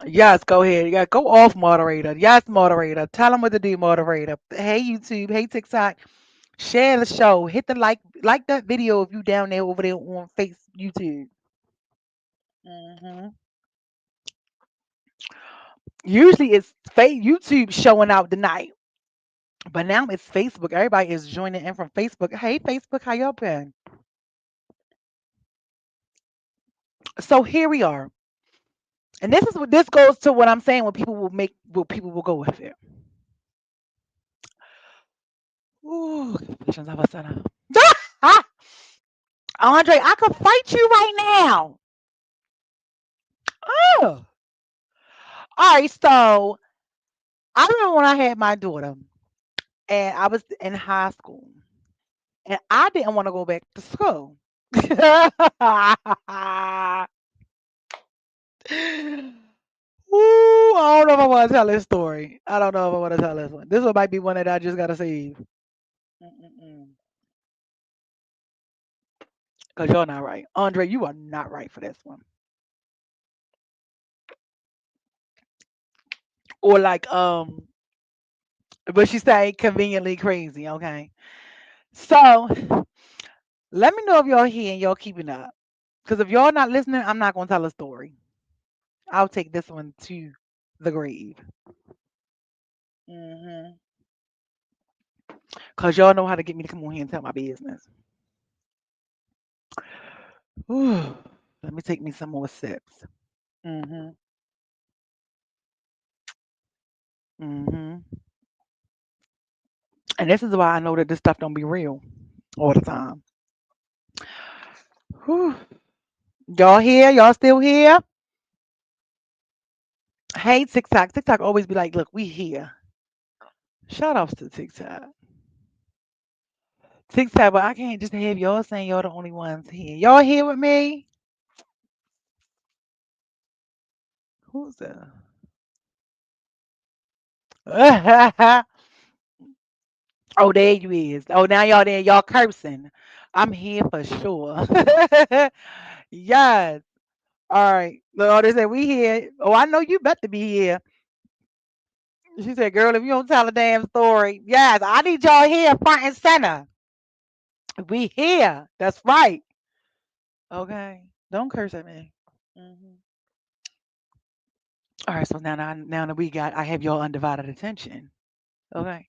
Yes, go ahead. Yeah, go off, moderator. Yes, moderator. Tell them what to do, moderator. Hey, YouTube. Hey, TikTok. Share the show. Hit the like that video if you down there over there on YouTube. Hmm. Usually it's YouTube showing out tonight, but now it's Facebook. Everybody is joining in from Facebook. Hey, Facebook, how y'all been? So here we are, and this is what this goes to what I'm saying. When people will make, what people will go with it. Ooh, patience of a sinner. Andre, I could fight you right now. Oh. All right, so I remember when I had my daughter, and I was in high school, and I didn't want to go back to school. Ooh, I don't know if I want to tell this story. I don't know if I want to tell this one. This one might be one that I just gotta save. Cause you're not right, Andre. You are not right for this one. Or like but she say conveniently crazy. Okay, so let me know if y'all here and y'all keeping up. Cause if y'all not listening, I'm not gonna tell a story. I'll take this one to the grave. Hmm. Cause y'all know how to get me to come on here and tell my business. Whew. Let me take me some more sips. Hmm. Hmm. And this is why I know that this stuff don't be real all the time. Whew. Y'all here? Y'all still here? Hey, TikTok. TikTok always be like, look, we here. Shout outs to TikTok. TikTok, but I can't just have y'all saying y'all the only ones here. Y'all here with me? Who's that? Oh, there you is. Oh, now y'all there. Y'all cursing. I'm here for sure. Yes. All right. Look, oh, they say we here. Oh, I know you better be here. She said, girl, if you don't tell a damn story. Yes, I need y'all here front and center. We here. That's right. Okay. Don't curse at me. Hmm. All right. So now that I have your undivided attention. Okay.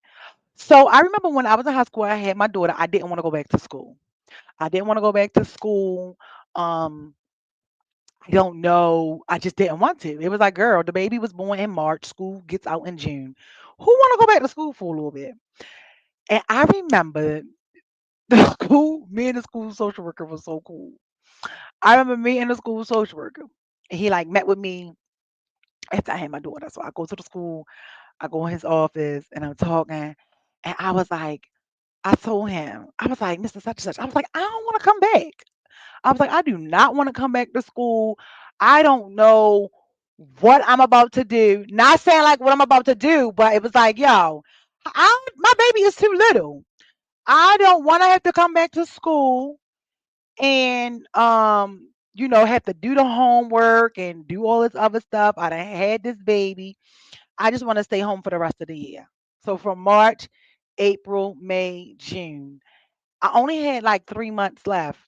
So I remember when I was in high school, I had my daughter. I didn't want to go back to school. I didn't want to go back to school. Um, I don't know. I just didn't want to. It was like, girl, the baby was born in March. School gets out in June. Who want to go back to school for a little bit? And I remember the school, me and the school social worker was so cool. I remember me and the school social worker. He like met with me after I had my daughter. So I go to the school, I go in his office, and I'm talking. And I was like, I told him, I was like, Mr. Such and Such, I was like, I don't want to come back. I was like, I do not want to come back to school. I don't know what I'm about to do. Not saying like what I'm about to do, but it was like, yo, my baby is too little. I don't want to have to come back to school and have to do the homework and do all this other stuff. I done had this baby. I just want to stay home for the rest of the year. So from March, April, May, June. I only had like 3 months left,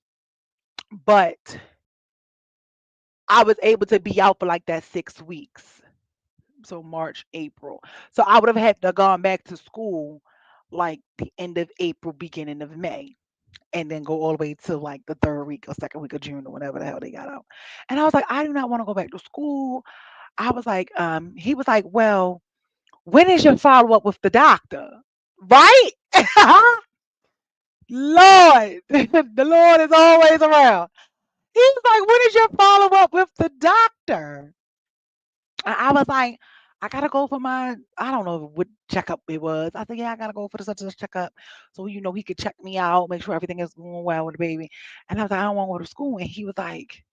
but I was able to be out for like that 6 weeks. So March, April. So I would have had to gone back to school like the end of April, beginning of May, and then go all the way to like the third week or second week of June or whenever the hell they got out. And I was like, I do not want to go back to school. I was like, he was like, well, when is your follow up with the doctor? Right? Lord, the Lord is always around. He was like, when is your follow up with the doctor? And I was like, I gotta go for my, I don't know what checkup it was. I said, yeah, I gotta go for the such and such checkup. So, he could check me out, make sure everything is going well with the baby. And I was like, I don't want to go to school. And he was like,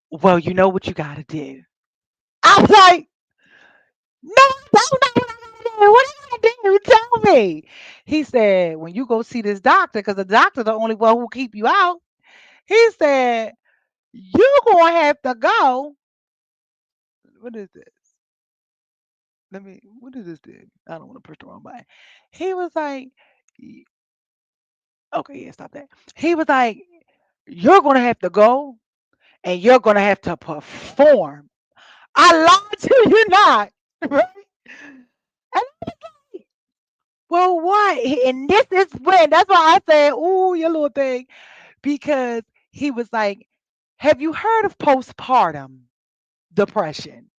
well, you know what you gotta do. I was like, no, I don't know what I gotta do. What I gotta do? Tell me. He said, when you go see this doctor, because the doctor's the only one who keep you out, he said, you're gonna have to go. What is this? What is this thing? I don't want to push the wrong button. He was like, y- okay, yeah, stop that. He was like, you're going to have to go and you're going to have to perform. I lied to you not. Right? And, well, what? And this is when, that's why I said, ooh, your little thing, because he was like, have you heard of postpartum depression?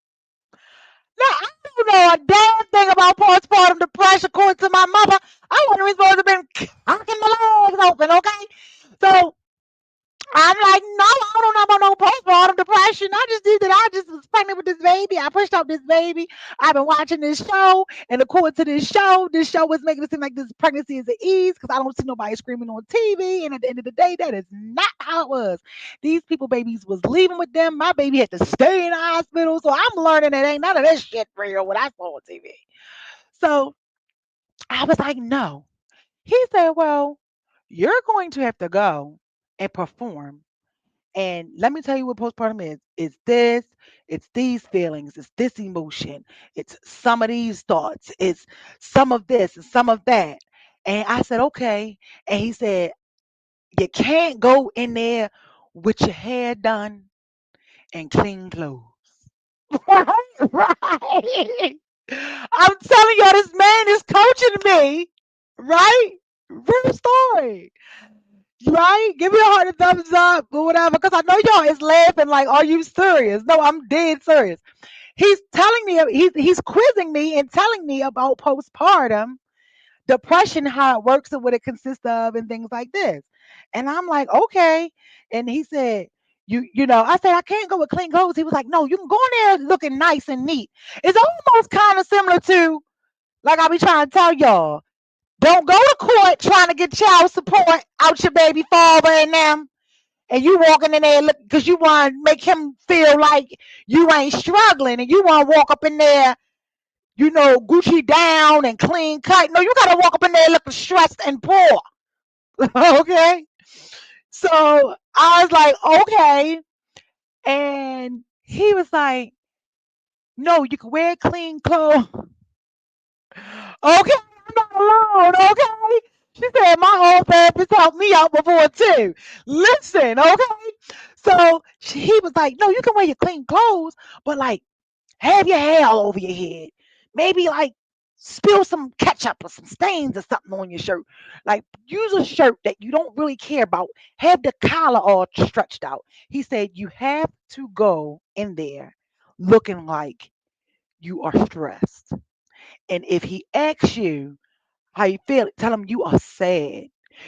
Now, I don't know a damn thing about postpartum depression according to my mother. I wasn't even supposed to have been cocking my legs open, okay? So I'm like, no, I don't know about no postpartum depression. I just did that. I just was pregnant with this baby. I pushed out this baby. I've been watching this show, and according to this show was making it seem like this pregnancy is an ease because I don't see nobody screaming on TV. And at the end of the day, that is not how it was. These people, babies, was leaving with them. My baby had to stay in the hospital. So I'm learning that ain't none of this shit real what I saw on TV. So I was like, no. He said, well, you're going to have to go and perform, and let me tell you what postpartum is. It's this, it's these feelings, it's this emotion, it's some of these thoughts, it's some of this and some of that. And I said, okay. And he said, you can't go in there with your hair done and clean clothes. Right, right. I'm telling y'all, this man is coaching me, right? Real story. Right? Give me a heart and thumbs up or whatever. Because I know y'all is laughing like, are you serious? No, I'm dead serious. He's telling me, he's quizzing me and telling me about postpartum depression, how it works and what it consists of and things like this. And I'm like, okay. And he said, I said, I can't go with clean clothes. He was like, no, you can go in there looking nice and neat. It's almost kind of similar to, like I be trying to tell y'all, don't go to court trying to get child support out your baby father and them, and you walking in there because you want to make him feel like you ain't struggling, and you want to walk up in there, Gucci down and clean cut. No, you got to walk up in there looking stressed and poor. Okay. So I was like, okay. And he was like, no, you can wear clean clothes. Okay, I'm not alone. Okay. She said my old therapist helped me out before too. Listen, okay. So he was like, no, you can wear your clean clothes, but like have your hair all over your head. Maybe like spill some ketchup or some stains or something on your shirt. Like use a shirt that you don't really care about. Have the collar all stretched out. He said you have to go in there looking like you are stressed. And if he asks you how you feel, tell him you are sad.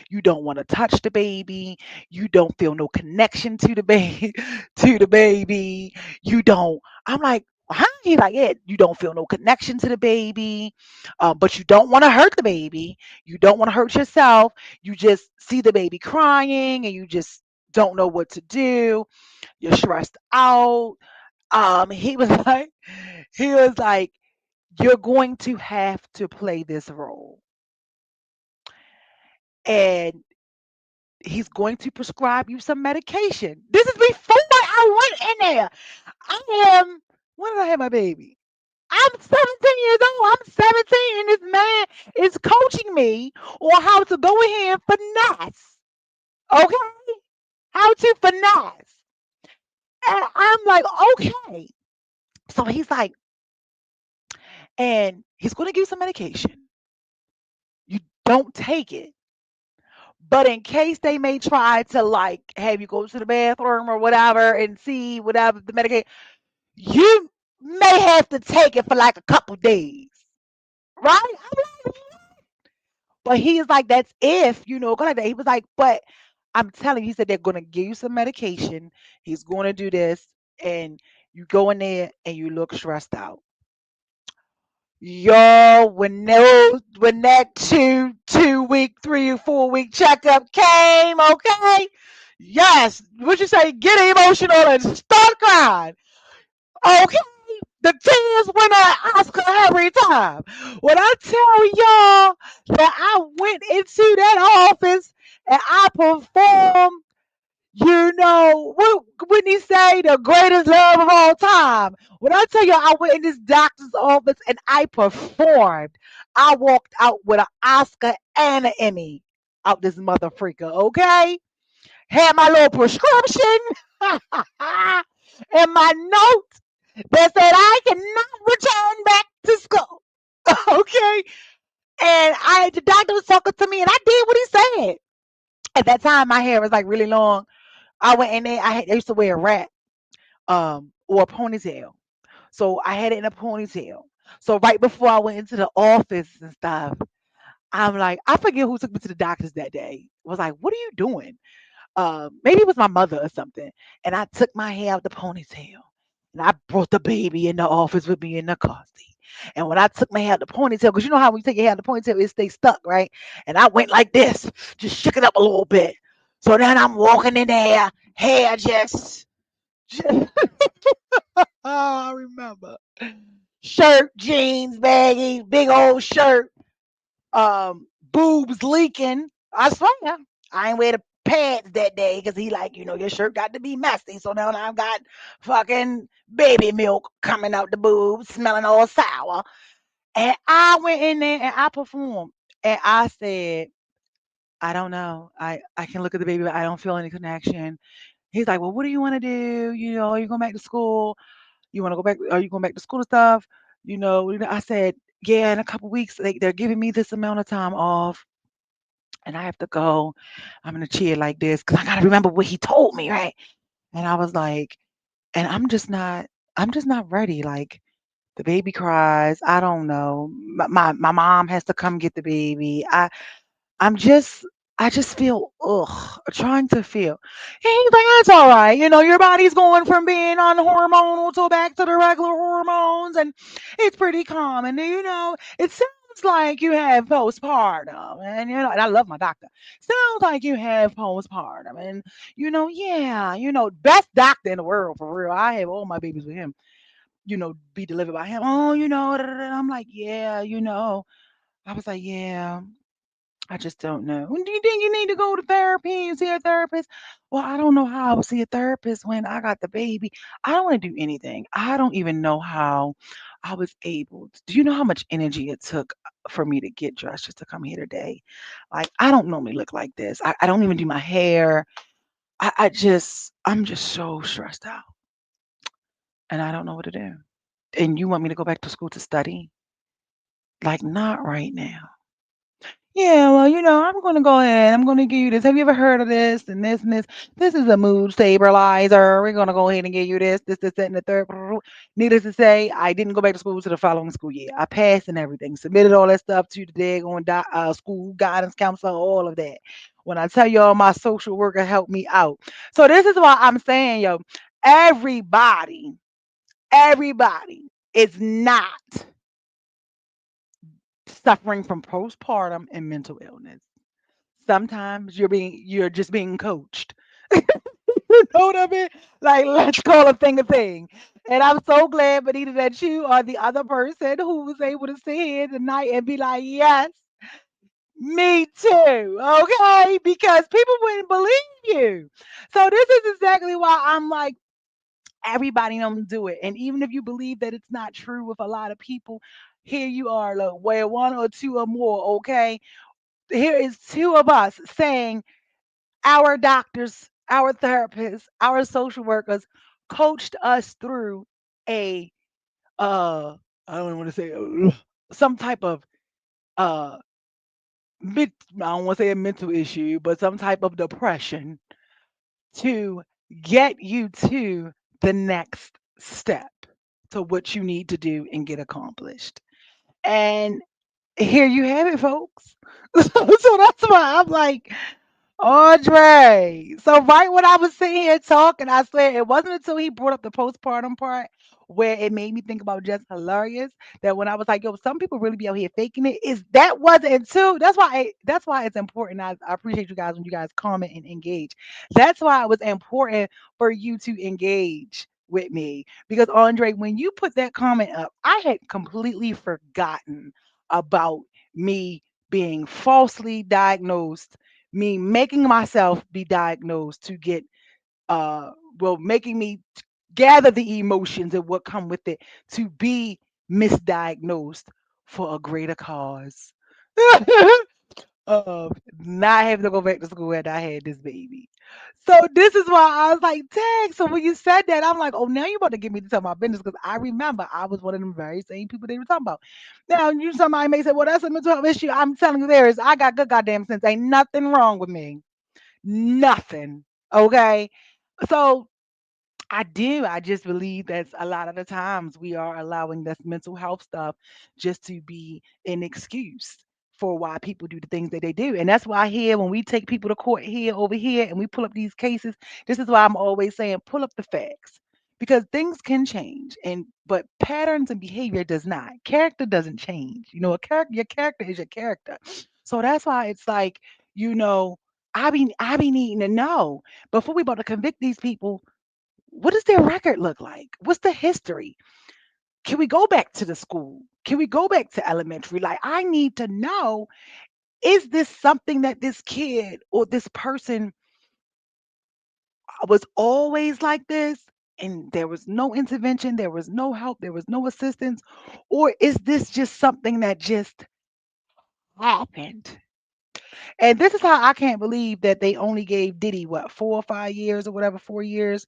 You don't want to touch the baby. You don't feel no connection to the baby. To the baby. You don't. I'm like, huh? He's like, yeah. You don't feel no connection to the baby, but you don't want to hurt the baby. You don't want to hurt yourself. You just see the baby crying, and you just don't know what to do. You're stressed out. He was like, you're going to have to play this role, and he's going to prescribe you some medication. This is before I went in there. I am, when did I have my baby? I'm 17 years old. I'm 17, and this man is coaching me on how to go in here and finesse. Okay? How to finesse. And I'm like, okay. So he's like, and he's going to give you some medication. You don't take it. But in case they may try to like have you go to the bathroom or whatever and see whatever the medication, you may have to take it for like a couple days. right? I'm like, but he is like, that's if, go like that. He was like, but I'm telling you, he said they're gonna give you some medication. He's gonna do this, and you go in there and you look stressed out. Yo, when that 2 week, 3 or 4 week checkup came, okay? Yes, what you say? Get emotional and start crying. Okay, the tears went on Oscar every time. When I tell y'all that I went into that office and I performed, when he say the greatest love of all time. When I tell you I went in this doctor's office and I performed, I walked out with an Oscar and an Emmy out this mother freaker, okay? Had my little prescription and my note that said I cannot return back to school. Okay. And the doctor was talking to me and I did what he said. At that time my hair was like really long. I went in there, I used to wear a wrap, or a ponytail. So I had it in a ponytail. So right before I went into the office and stuff, I'm like, I forget who took me to the doctors that day. Was like, what are you doing? Maybe it was my mother or something. And I took my hair out the ponytail. And I brought the baby in the office with me in the car seat. And when I took my hair out the ponytail, because you know how when you take your hair out the ponytail, it stays stuck, right? And I went like this, just shook it up a little bit. So then I'm walking in there, hair just oh, I remember. Shirt, jeans, baggy, big old shirt, boobs leaking. I swear, I ain't wear the pads that day because he like, your shirt got to be messy. So now I've got fucking baby milk coming out the boobs, smelling all sour. And I went in there and I performed. And I said, I don't know. I can look at the baby, but I don't feel any connection. He's like, well, what do you want to do? Are you going back to school? You want to go back? Are you going back to school and stuff? I said, yeah, in a couple weeks, they're giving me this amount of time off and I have to go. I'm in a chair like this because I got to remember what he told me, right? And I was like, and I'm just not ready. Like, the baby cries. I don't know. My mom has to come get the baby. I'm just I just feel trying to feel. And he's like, that's all right. Your body's going from being on hormonal to back to the regular hormones, and it's pretty common. It sounds like you have postpartum, and I love my doctor. Sounds like you have postpartum, and yeah, best doctor in the world for real. I have all my babies with him. Be delivered by him. Oh, da, da, da. I'm like, yeah, I was like, yeah. I just don't know. "Well, do you think you need to go to therapy and see a therapist?" Well, I don't know how I would see a therapist when I got the baby. I don't want to do anything. I don't even know how I was able to. Do you know how much energy it took for me to get dressed just to come here today? Like, I don't normally look like this. I don't even do my hair. I'm just so stressed out and I don't know what to do. And you want me to go back to school to study? Like, not right now. Yeah, well, I'm gonna go ahead. I'm gonna give you this. Have you ever heard of this and this and this? This is a mood stabilizer. We're gonna go ahead and give you this, that, and the third. Needless to say, I didn't go back to school to the following school year. I passed and everything. Submitted all that stuff to the daggone school guidance counselor, all of that. When I tell y'all, my social worker helped me out. So this is why I'm saying, yo, everybody, everybody is not suffering from postpartum and mental illness. Sometimes you're just being coached. You know what I mean? Like, let's call a thing. And I'm so glad, Benita, that you are the other person who was able to sit here tonight and be like, yes, me too. Okay? Because people wouldn't believe you. So this is exactly why I'm like, everybody don't do it. And even if you believe that it's not true with a lot of people, here you are, look, where one or two or more, okay? Here is two of us saying our doctors, our therapists, our social workers coached us through a I don't want to say some type of uh I don't want to say a mental issue, but some type of depression to get you to the next step to what you need to do and get accomplished. And here you have it, folks. So that's why I'm like, Andre. So right when I was sitting here talking, I swear it wasn't until he brought up the postpartum part where it made me think about just hilarious that when I was like, yo, some people really be out here faking it. Is that wasn't until that's why it's important. I appreciate you guys when you guys comment and engage. That's why it was important for you to engage with me. Because Andre, when you put that comment up, I had completely forgotten about me being falsely diagnosed, me making myself be diagnosed to get uh making me gather the emotions and what come with it to be misdiagnosed for a greater cause of not having to go back to school after I had this baby. So this is why I was like, dang. So when you said that, I'm like, oh, now you about to get me to tell my business because I remember I was one of them very same people they were talking about. Now you somebody may say, well, that's a mental health issue. I'm telling you, there is. I got good goddamn sense. Ain't nothing wrong with me. Nothing. Okay. So I do. I just believe that a lot of the times we are allowing this mental health stuff just to be an excuse for why people do the things that they do. And that's why here, when we take people to court here, over here, and we pull up these cases, this is why I'm always saying pull up the facts. Because things can change, and but patterns and behavior does not. Character doesn't change. Your character is your character. So that's why it's like, you know, I be needing to know before we about to convict these people, what does their record look like? What's the history? Can we go back to the school? Can we go back to elementary? Like, I need to know, is this something that this kid or this person was always like this? And there was no intervention, there was no help, there was no assistance? Or is this just something that just happened? And this is how I can't believe that they only gave Diddy, what, 4 or 5 years or whatever, 4 years?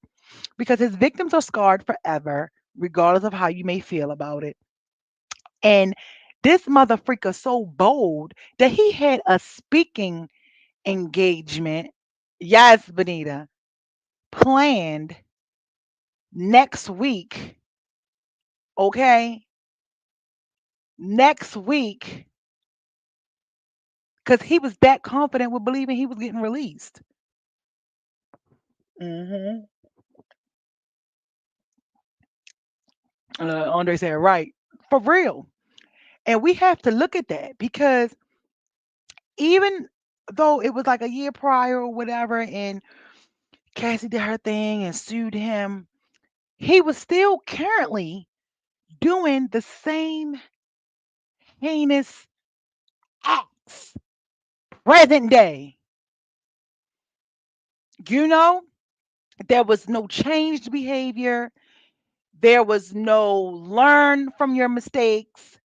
Because his victims are scarred forever, regardless of how you may feel about it. And this mother freaker so bold that he had a speaking engagement, yes, Benita, planned next week. Okay, next week, because he was that confident with believing he was getting released. hmm Andre said, right, for real. And we have to look at that because even though it was like a year prior or whatever, and Cassie did her thing and sued him, he was still currently doing the same heinous acts present day. You know, there was no changed behavior. There was no learn from your mistakes.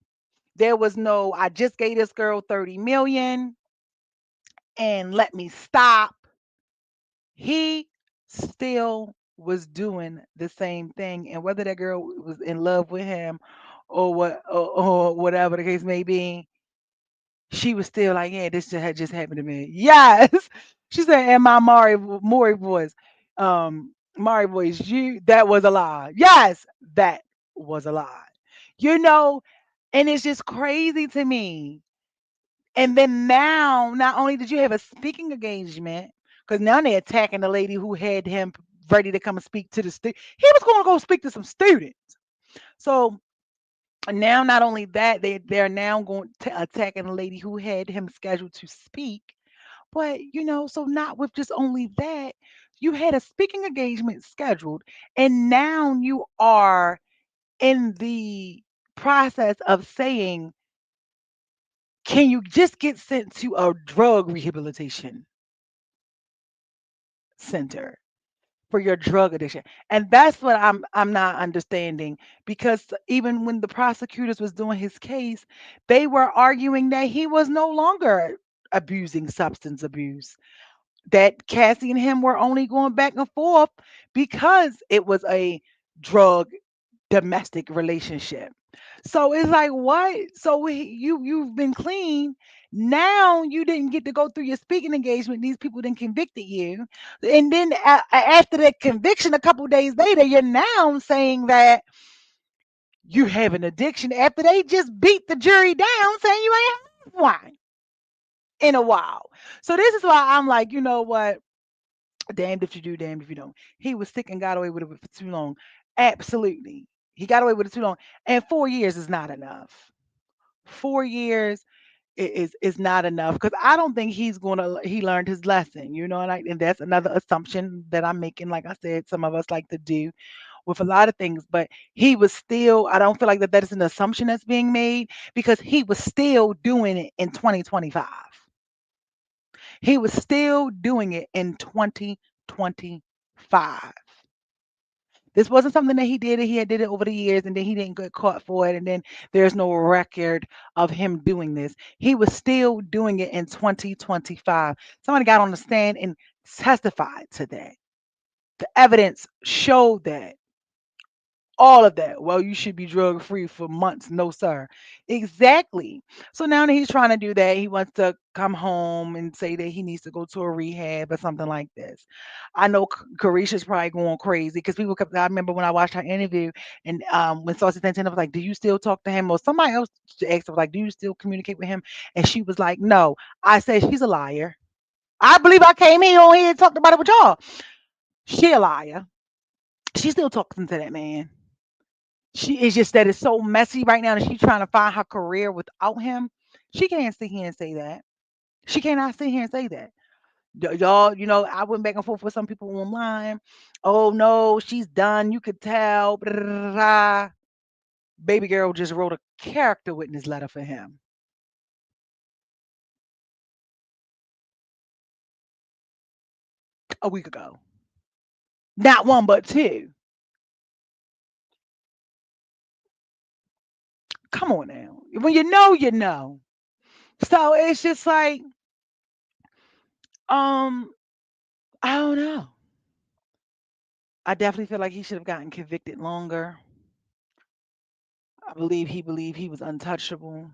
There was no, I just gave this girl 30 million and let me stop. He still was doing the same thing. And whether that girl was in love with him or whatever the case may be, she was still like, yeah, this had just happened to me. Yes. She said, and my Maury voice, Maury voice, that was a lie. Yes, that was a lie. You know, and it's just crazy to me. And then now, not only did you have a speaking engagement, because now they're attacking the lady who had him ready to come and speak to the student. He was going to go speak to some students. So now, not only that, they're now going to attacking the lady who had him scheduled to speak. But so not with just only that, you had a speaking engagement scheduled, and now you are in the process of saying, can you just get sent to a drug rehabilitation center for your drug addiction? And that's what I'm not understanding, because even when the prosecutors was doing his case, they were arguing that he was no longer abusing substance abuse, that Cassie and him were only going back and forth because it was a drug domestic relationship. So it's like, what? So you've been clean. Now you didn't get to go through your speaking engagement. These people then convicted you, and then after the conviction, a couple days later, you're now saying that You have an addiction after they just beat the jury down saying you ain't had wine in a while. So this is why I'm like, you know what? Damned if you do, damned if you don't. He was sick and got away with it for too long. Absolutely. He got away with it too long. And 4 years is not enough. 4 years is not enough because I don't think he learned his lesson, and that's another assumption that I'm making. Like I said, some of us like to do with a lot of things, but he was still. I don't feel like that is an assumption that's being made because he was still doing it in 2025. He was still doing it in 2025. This wasn't something that he did. He had did it over the years, and then he didn't get caught for it, and then there's no record of him doing this. He was still doing it in 2025. Somebody got on the stand and testified to that. The evidence showed that. All of that. Well, you should be drug free for months. No, sir. Exactly. So now that he's trying to do that, he wants to come home and say that he needs to go to a rehab or something like this. I know Carisha's probably going crazy because people kept. I remember when I watched her interview and when Saucy Santana was like, "Do you still talk to him?" Or somebody else asked her like, "Do you still communicate with him?" And she was like, "No." I said, "She's a liar." I believe I came in on here and talked about it with y'all. She a liar. She still talking to that man. She is just that it's so messy right now that she's trying to find her career without him. She can't sit here and say that. She cannot sit here and say that. Y'all, I went back and forth with some people online. Oh no, she's done. You could tell. Blah, blah, blah, blah. Baby girl just wrote a character witness letter for him a week ago. Not one, but two. Come on now. When you know, you know. So it's just like, um, I don't know. I definitely feel like he should have gotten convicted longer. I believe he believed he was untouchable.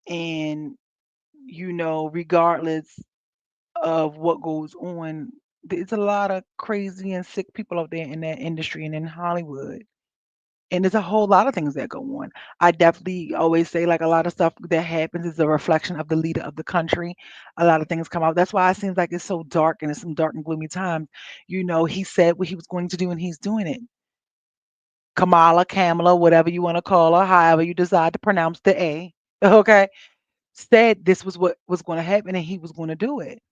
And, regardless of what goes on, there's a lot of crazy and sick people out there in that industry and in Hollywood. And there's a whole lot of things that go on. I definitely always say, like, a lot of stuff that happens is a reflection of the leader of the country. A lot of things come out. That's why it seems like it's so dark and it's some dark and gloomy times. He said what he was going to do and he's doing it. Kamala, whatever you want to call her, however you decide to pronounce the A. Okay, said this was what was going to happen and he was going to do it.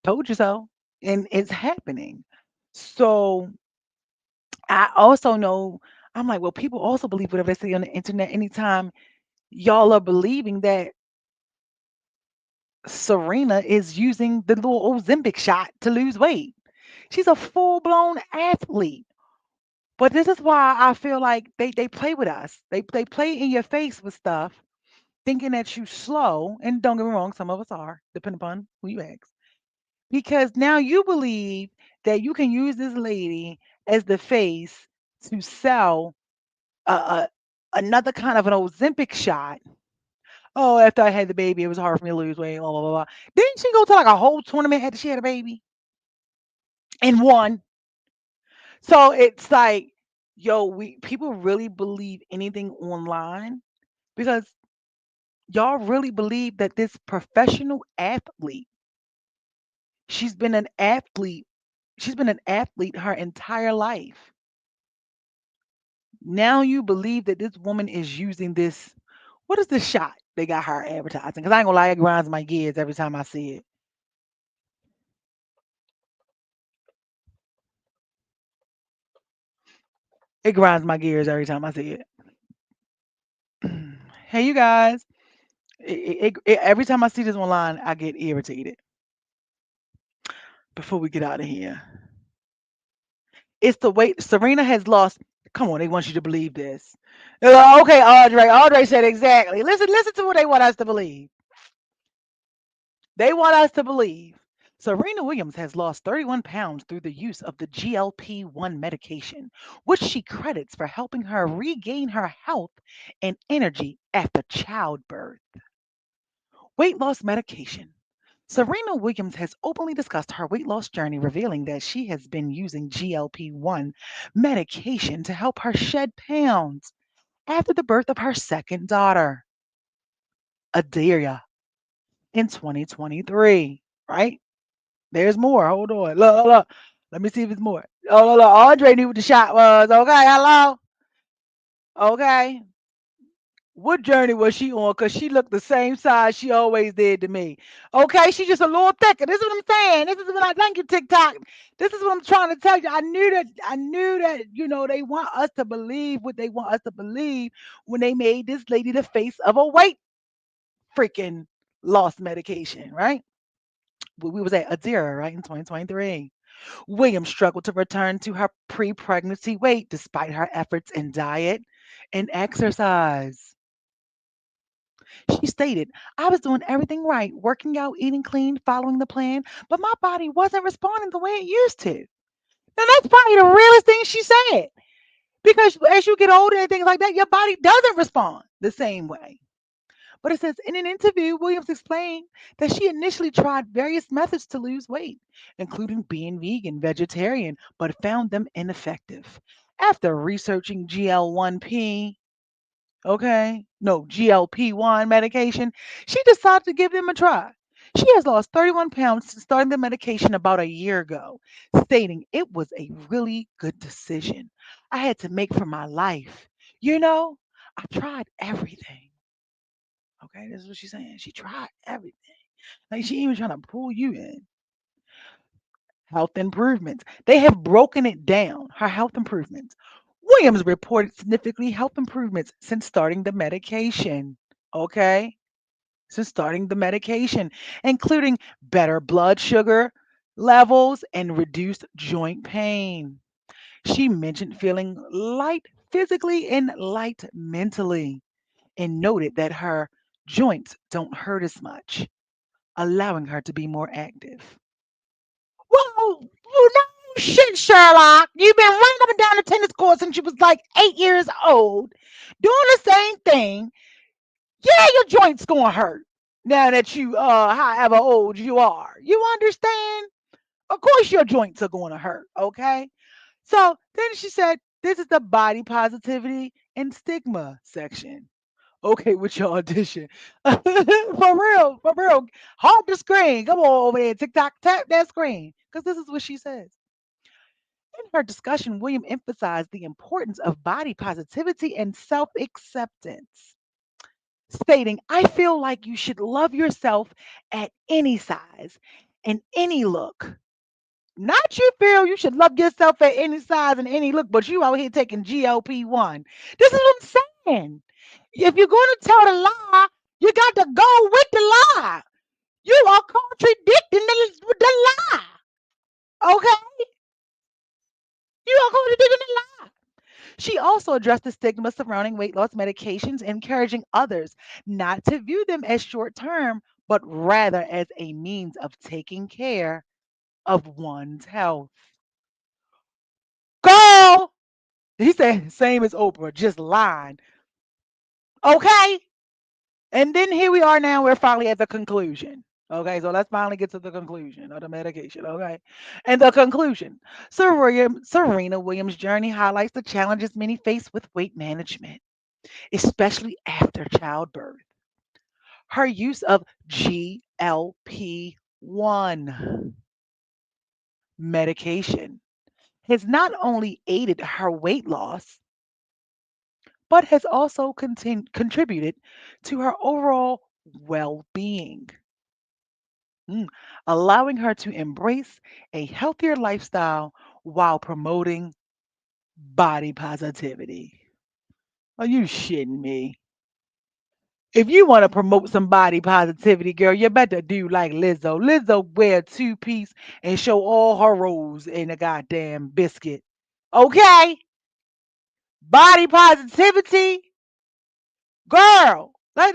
Told you so. And it's happening. So I also know, I'm like, well, people also believe whatever they say on the internet. Anytime y'all are believing that Serena is using the little Ozempic shot to lose weight. She's a full blown athlete. But this is why I feel like they play with us. They play in your face with stuff, thinking that you slow. And don't get me wrong, some of us are, depending upon who you ask. Because now you believe that you can use this lady as the face to sell a another kind of an Ozempic shot. Oh, after I had the baby, it was hard for me to lose weight. Blah blah blah. Blah. Didn't she go to like a whole tournament after she had a baby and won? So it's like, yo, we people really believe anything online because y'all really believe that this professional athlete, she's been an athlete, she's been an athlete her entire life. Now you believe that this woman is using this. What is this shot they got her advertising? Because I ain't gonna lie, it grinds my gears every time I see it. It grinds my gears every time I see it. Hey, you guys. Every time I see this online, I get irritated. Before we get out of here, it's the way Serena has lost. Come on, they want you to believe this. They're like, okay, Audrey. Audrey said exactly. Listen to what they want us to believe. They want us to believe Serena Williams has lost 31 pounds through the use of the GLP-1 medication, which she credits for helping her regain her health and energy after childbirth. Weight loss medication. Serena Williams has openly discussed her weight loss journey, revealing that she has been using GLP-1 medication to help her shed pounds after the birth of her second daughter, Adira, in 2023. Right? There's more. Hold on. Look, look, look. Let me see if it's more. Oh, look, look. Andre knew what the shot was. Okay, hello. Okay. What journey was she on? Because she looked the same size she always did to me. Okay, she's just a little thicker. This is what I'm saying. This is what I thank you, TikTok. This is what I'm trying to tell you. I knew that, they want us to believe what they want us to believe when they made this lady the face of a weight freaking loss medication, right? We was at Adira, right, in 2023. Williams struggled to return to her pre-pregnancy weight despite her efforts in diet and exercise. She stated, I was doing everything right, working out, eating clean, following the plan, but my body wasn't responding the way it used to. Now, that's probably the realest thing she said. Because as you get older and things like that, your body doesn't respond the same way. But it says in an interview, Williams explained that she initially tried various methods to lose weight, including being vegan, vegetarian, but found them ineffective. After researching GL1P, okay, no, GLP-1 medication, she decided to give them a try. She has lost 31 pounds since starting the medication about a year ago, stating it was a really good decision I had to make for my life. You know, I tried everything. Okay, this is what she's saying. She tried everything. Like she even trying to pull you in. Health improvements. They have broken it down. Her health improvements. Williams reported significantly health improvements since starting the medication. Okay, since starting the medication, including better blood sugar levels and reduced joint pain. She mentioned feeling light physically and light mentally, and noted that her joints don't hurt as much, allowing her to be more active. Well, you know shit, Sherlock. You've been running up and down the tennis court since you was like 8 years old, doing the same thing. Yeah, your joints gonna hurt now that you however old you are. You understand? Of course your joints are gonna hurt, okay? So then she said, this is the body positivity and stigma section. Okay, with your audition. For real, for real. Honk the screen. Come on over there, TikTok, tap that screen. Because this is what she says. In her discussion, William emphasized the importance of body positivity and self acceptance, stating, I feel like you should love yourself at any size and any look. Not you feel you should love yourself at any size and any look, but you out here taking GLP-1. This is what I'm saying. If you're going to tell the lie, you got to go with the lie. You are contradicting the lie. Okay? You are contradicting the lie. She also addressed the stigma surrounding weight loss medications, encouraging others not to view them as short term, but rather as a means of taking care of one's health. Girl, he said, same as Oprah, just lying. Okay? And then here we are now, we're finally at the conclusion. Okay, so let's finally get to the conclusion of the medication. Okay. And the conclusion. Serena Williams' journey highlights the challenges many face with weight management, especially after childbirth. Her use of GLP-1 medication has not only aided her weight loss, but has also contributed to her overall well being, allowing her to embrace a healthier lifestyle while promoting body positivity. Are you shitting me? If you want to promote some body positivity, girl, you better do like Lizzo. Lizzo wear two piece and show all her rolls in a goddamn biscuit. Okay? Body positivity, girl. Look at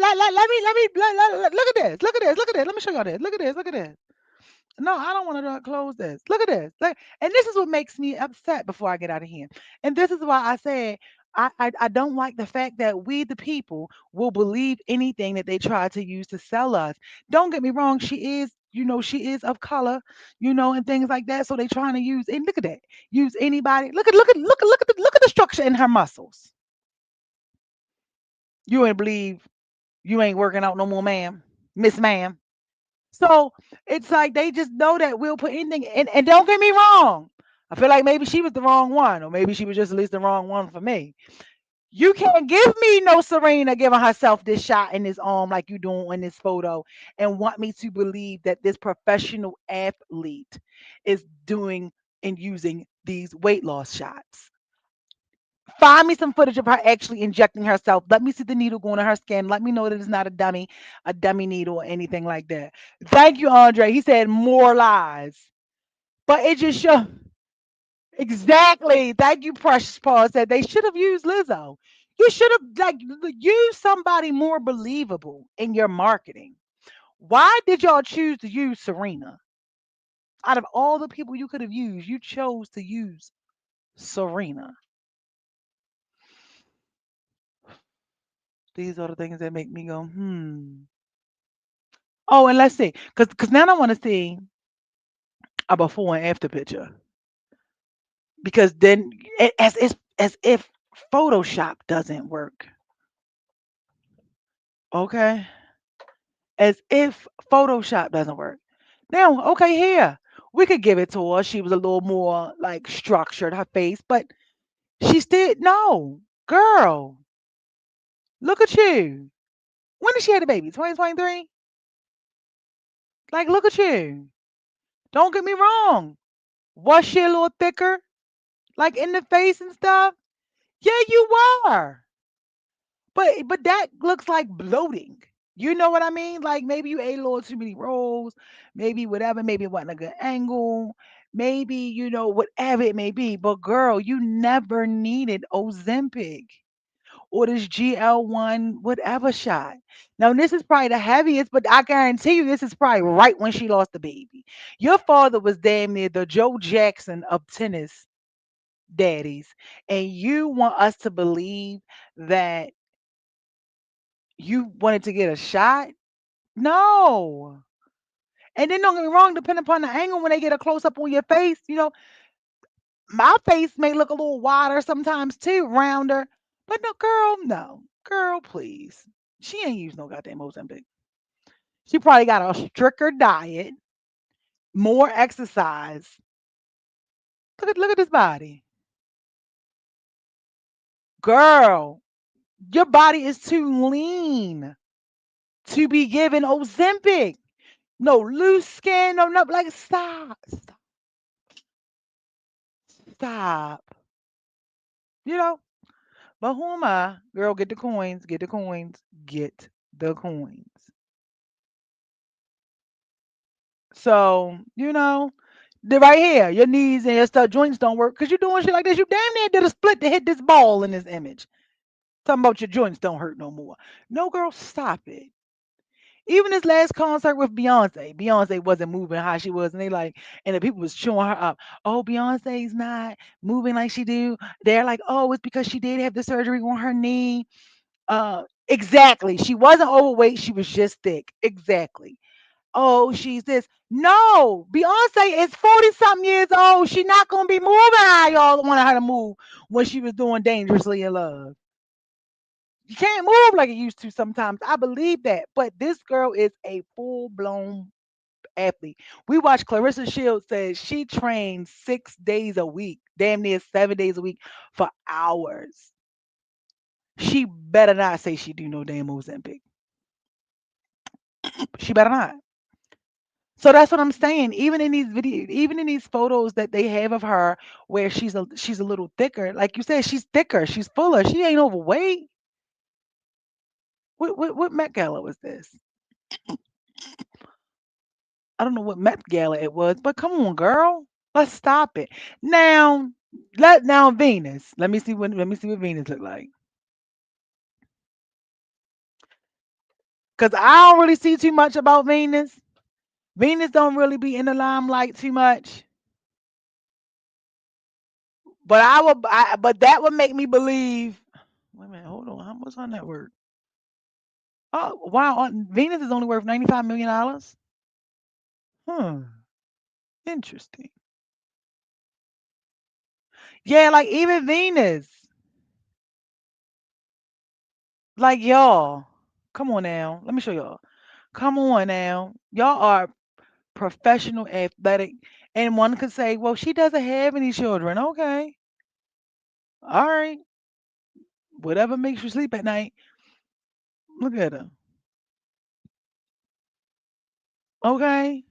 this. Look at this. Look at this. Let me show y'all this. Look at this. Look at this. No, I don't want to close this. Look at this. And this is what makes me upset before I get out of here. And this is why I said I don't like the fact that we, the people, will believe anything that they try to use to sell us. Don't get me wrong. She is she is of color, and things like that. So they trying to use, and look at that, use anybody. Look at the structure in her muscles. You ain't believe you ain't working out no more, ma'am, Miss Ma'am. So it's like they just know that we'll put anything. And don't get me wrong. I feel like maybe she was the wrong one, or maybe she was just at least the wrong one for me. You can't give me no Serena giving herself this shot in this arm like you doing in this photo and want me to believe that this professional athlete is doing and using these weight loss shots. Find me some footage of her actually injecting herself. Let me see the needle going in her skin. Let me know that it's not a dummy needle or anything like that. Thank you, Andre. He said more lies. But it just shows. Exactly. Thank you, Precious Paul said they should have used Lizzo. You should have used somebody more believable in your marketing. Why did y'all choose to use Serena? Out of all the people you could have used, you chose to use Serena. These are the things that make me go, hmm. Oh, and let's see, because now I want to see a before and after picture. Because then, as if Photoshop doesn't work, okay? As if Photoshop doesn't work. Now, okay, here we could give it to her. She was a little more like structured, her face, but she still no girl. Look at you. When did she have the baby? 2023. Like, look at you. Don't get me wrong. Was she a little thicker, like in the face and stuff? Yeah, you were. But that looks like bloating. You know what I mean? Like maybe you ate a little too many rolls, maybe whatever, maybe it wasn't a good angle, maybe whatever it may be. But girl, you never needed Ozempic or this GL1 whatever shot. Now this is probably the heaviest, but I guarantee you this is probably right when she lost the baby. Your father was damn near the Joe Jackson of tennis daddies, and you want us to believe that you wanted to get a shot? No. And then don't get me wrong, depending upon the angle, when they get a close up on your face, my face may look a little wider sometimes too, rounder. But no, girl, no. Girl, please. She ain't used no goddamn Ozempic. She probably got a stricter diet, more exercise. Look at this body. Girl, your body is too lean to be given Ozempic. No loose skin, no nothing. Like, stop. Stop. You know, but who am I? Girl, get the coins, get the coins, get the coins. So, the right here, your knees and your stuff joints don't work because you're doing shit like this. You damn near did a split to hit this ball in this image. Talking about your joints don't hurt no more. No, girl, stop it. Even this last concert with Beyonce wasn't moving how she was, and and the people was chewing her up. Oh, Beyonce's not moving like she do. They're like, oh, it's because she did have the surgery on her knee. Exactly. She wasn't overweight. She was just thick. Exactly. Oh, she's this. No, Beyonce is 40 something years old. She's not gonna be moving how y'all wanted her to move when she was doing Dangerously in Love. You can't move like you used to sometimes. I believe that. But this girl is a full blown athlete. We watched Clarissa Shields says she trains 6 days a week, damn near 7 days a week for hours. She better not say she do no damn Ozempic. She better not. So that's what I'm saying. Even in these videos, even in these photos that they have of her, where she's a little thicker, like you said, she's thicker, she's fuller, she ain't overweight. What Met Gala was this? I don't know what Met Gala it was, but come on, girl, let's stop it now. Now Venus. Let me see what Venus look like. Cause I don't really see too much about Venus. Venus don't really be in the limelight too much. But that would make me believe. Wait a minute, hold on. How much on that word? Oh wow, Venus is only worth $95 million. Huh. Interesting. Yeah, like even Venus. Like y'all. Come on now. Let me show y'all. Come on now. Y'all are professional athletic. And one could say, well, she doesn't have any children. Okay. All right. Whatever makes you sleep at night. Look at her. Okay.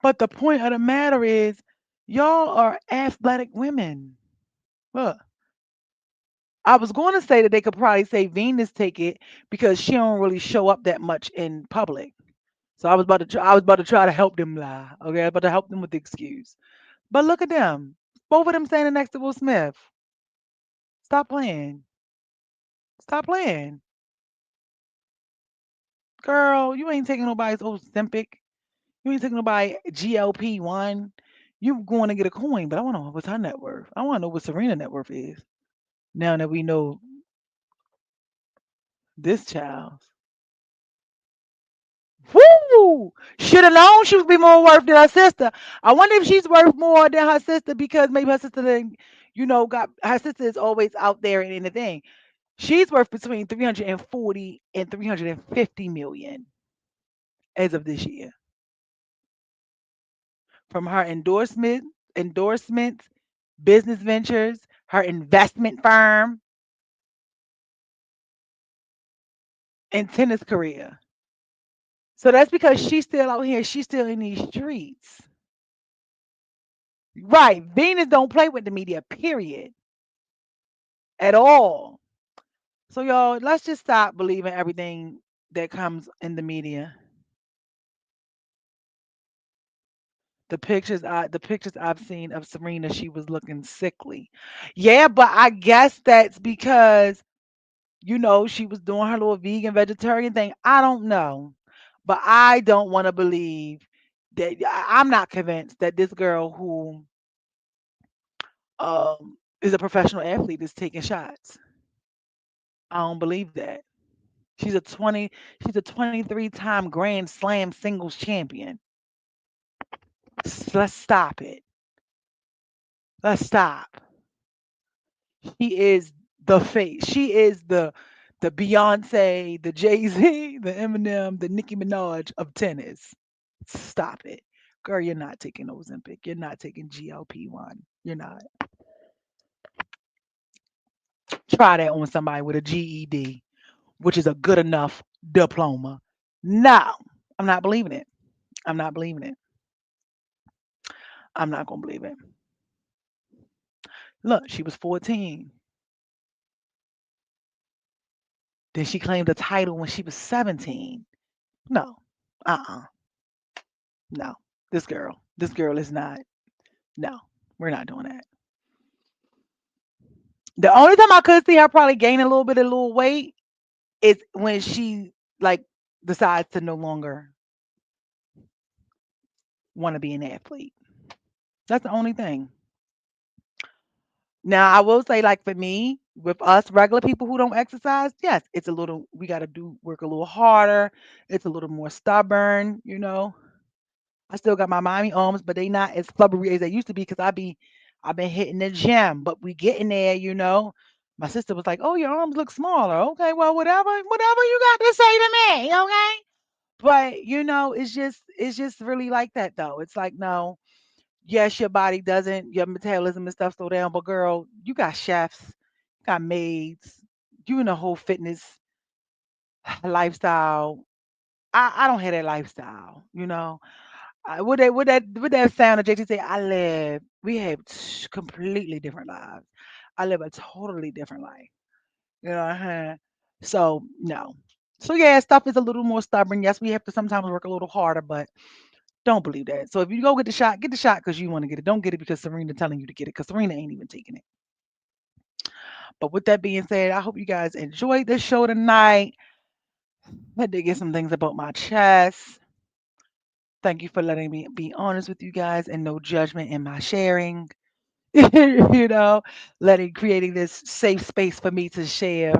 But the point of the matter is, y'all are athletic women. Look, I was going to say that they could probably say Venus take it because she don't really show up that much in public. So I was about to try to help them lie. Okay, I was about to help them with the excuse. But look at them. Both of them standing next to Will Smith. Stop playing. Stop playing. Girl, you ain't taking nobody's Ozempic. You ain't taking nobody GLP-1. You going to get a coin, but I want to know what's her net worth. I want to know what Serena net worth is. Now that we know this child. Woo! Should have known she would be more worth than her sister. I wonder if she's worth more than her sister because maybe her sister didn't, got her sister is always out there in the thing. She's worth between 340 and 350 million as of this year from her endorsements, business ventures, her investment firm, and tennis career. So that's because she's still out here. She's still in these streets. Right. Venus don't play with the media, period. At all. So y'all, let's just stop believing everything that comes in the media. The pictures I've seen of Serena, she was looking sickly. Yeah, but I guess that's because, she was doing her little vegan vegetarian thing. I don't know. But I don't want to believe that I'm not convinced that this girl who is a professional athlete is taking shots. I don't believe that. She's a 20 she's a 23-time Grand Slam singles champion. Let's stop it. Let's stop. She is the face. She is the Beyonce, the Jay-Z, the Eminem, the Nicki Minaj of tennis. Stop it. Girl, you're not taking Ozempic. You're not taking GLP-1. You're not. Try that on somebody with a GED, which is a good enough diploma. No, I'm not believing it. I'm not believing it. I'm not going to believe it. Look, she was 14. Then she claimed the title when she was 17. No. Uh-uh. No. This girl is not. No. We're not doing that. The only time I could see her probably gain a little weight is when she like decides to no longer want to be an athlete. That's the only thing. Now, I will say, like for me, with us regular people who don't exercise, yes, it's a little. We got to do work a little harder. It's a little more stubborn. I still got my mommy arms, but they not as flubbery as they used to be because I've been hitting the gym, but we getting there. My sister was like, "Oh, your arms look smaller." Okay, well, whatever you got to say to me, okay? But it's just really like that though. It's like no, yes, your body doesn't, your metabolism and stuff slow down, but girl, you got chefs, you got maids, you in a whole fitness lifestyle. I don't have that lifestyle. Would that sound that JT say we have completely different lives. I live a totally different life. Uh-huh. So no. So yeah, stuff is a little more stubborn. Yes, we have to sometimes work a little harder, but don't believe that. So if you go get the shot because you want to get it. Don't get it because Serena telling you to get it because Serena ain't even taking it. But with that being said, I hope you guys enjoyed this show tonight. Let me get some things about my chest. Thank you for letting me be honest with you guys and no judgment in my sharing. you know, creating this safe space for me to share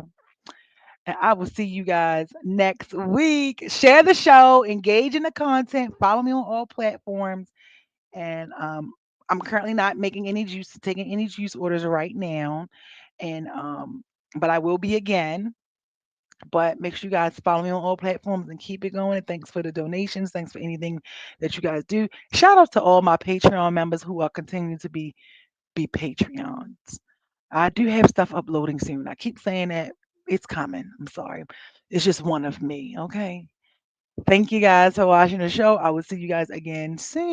And I will see you guys next week. Share the show, engage in the content, follow me on all platforms. And I'm currently not making any juice, taking any juice orders right now. And but I will be again. But make sure you guys follow me on all platforms and keep it going. And thanks for the donations. Thanks for anything that you guys do. Shout out to all my Patreon members who are continuing to be Patreons. I do have stuff uploading soon. I keep saying that it's coming. I'm sorry. It's just one of me. Okay. Thank you guys for watching the show. I will see you guys again soon.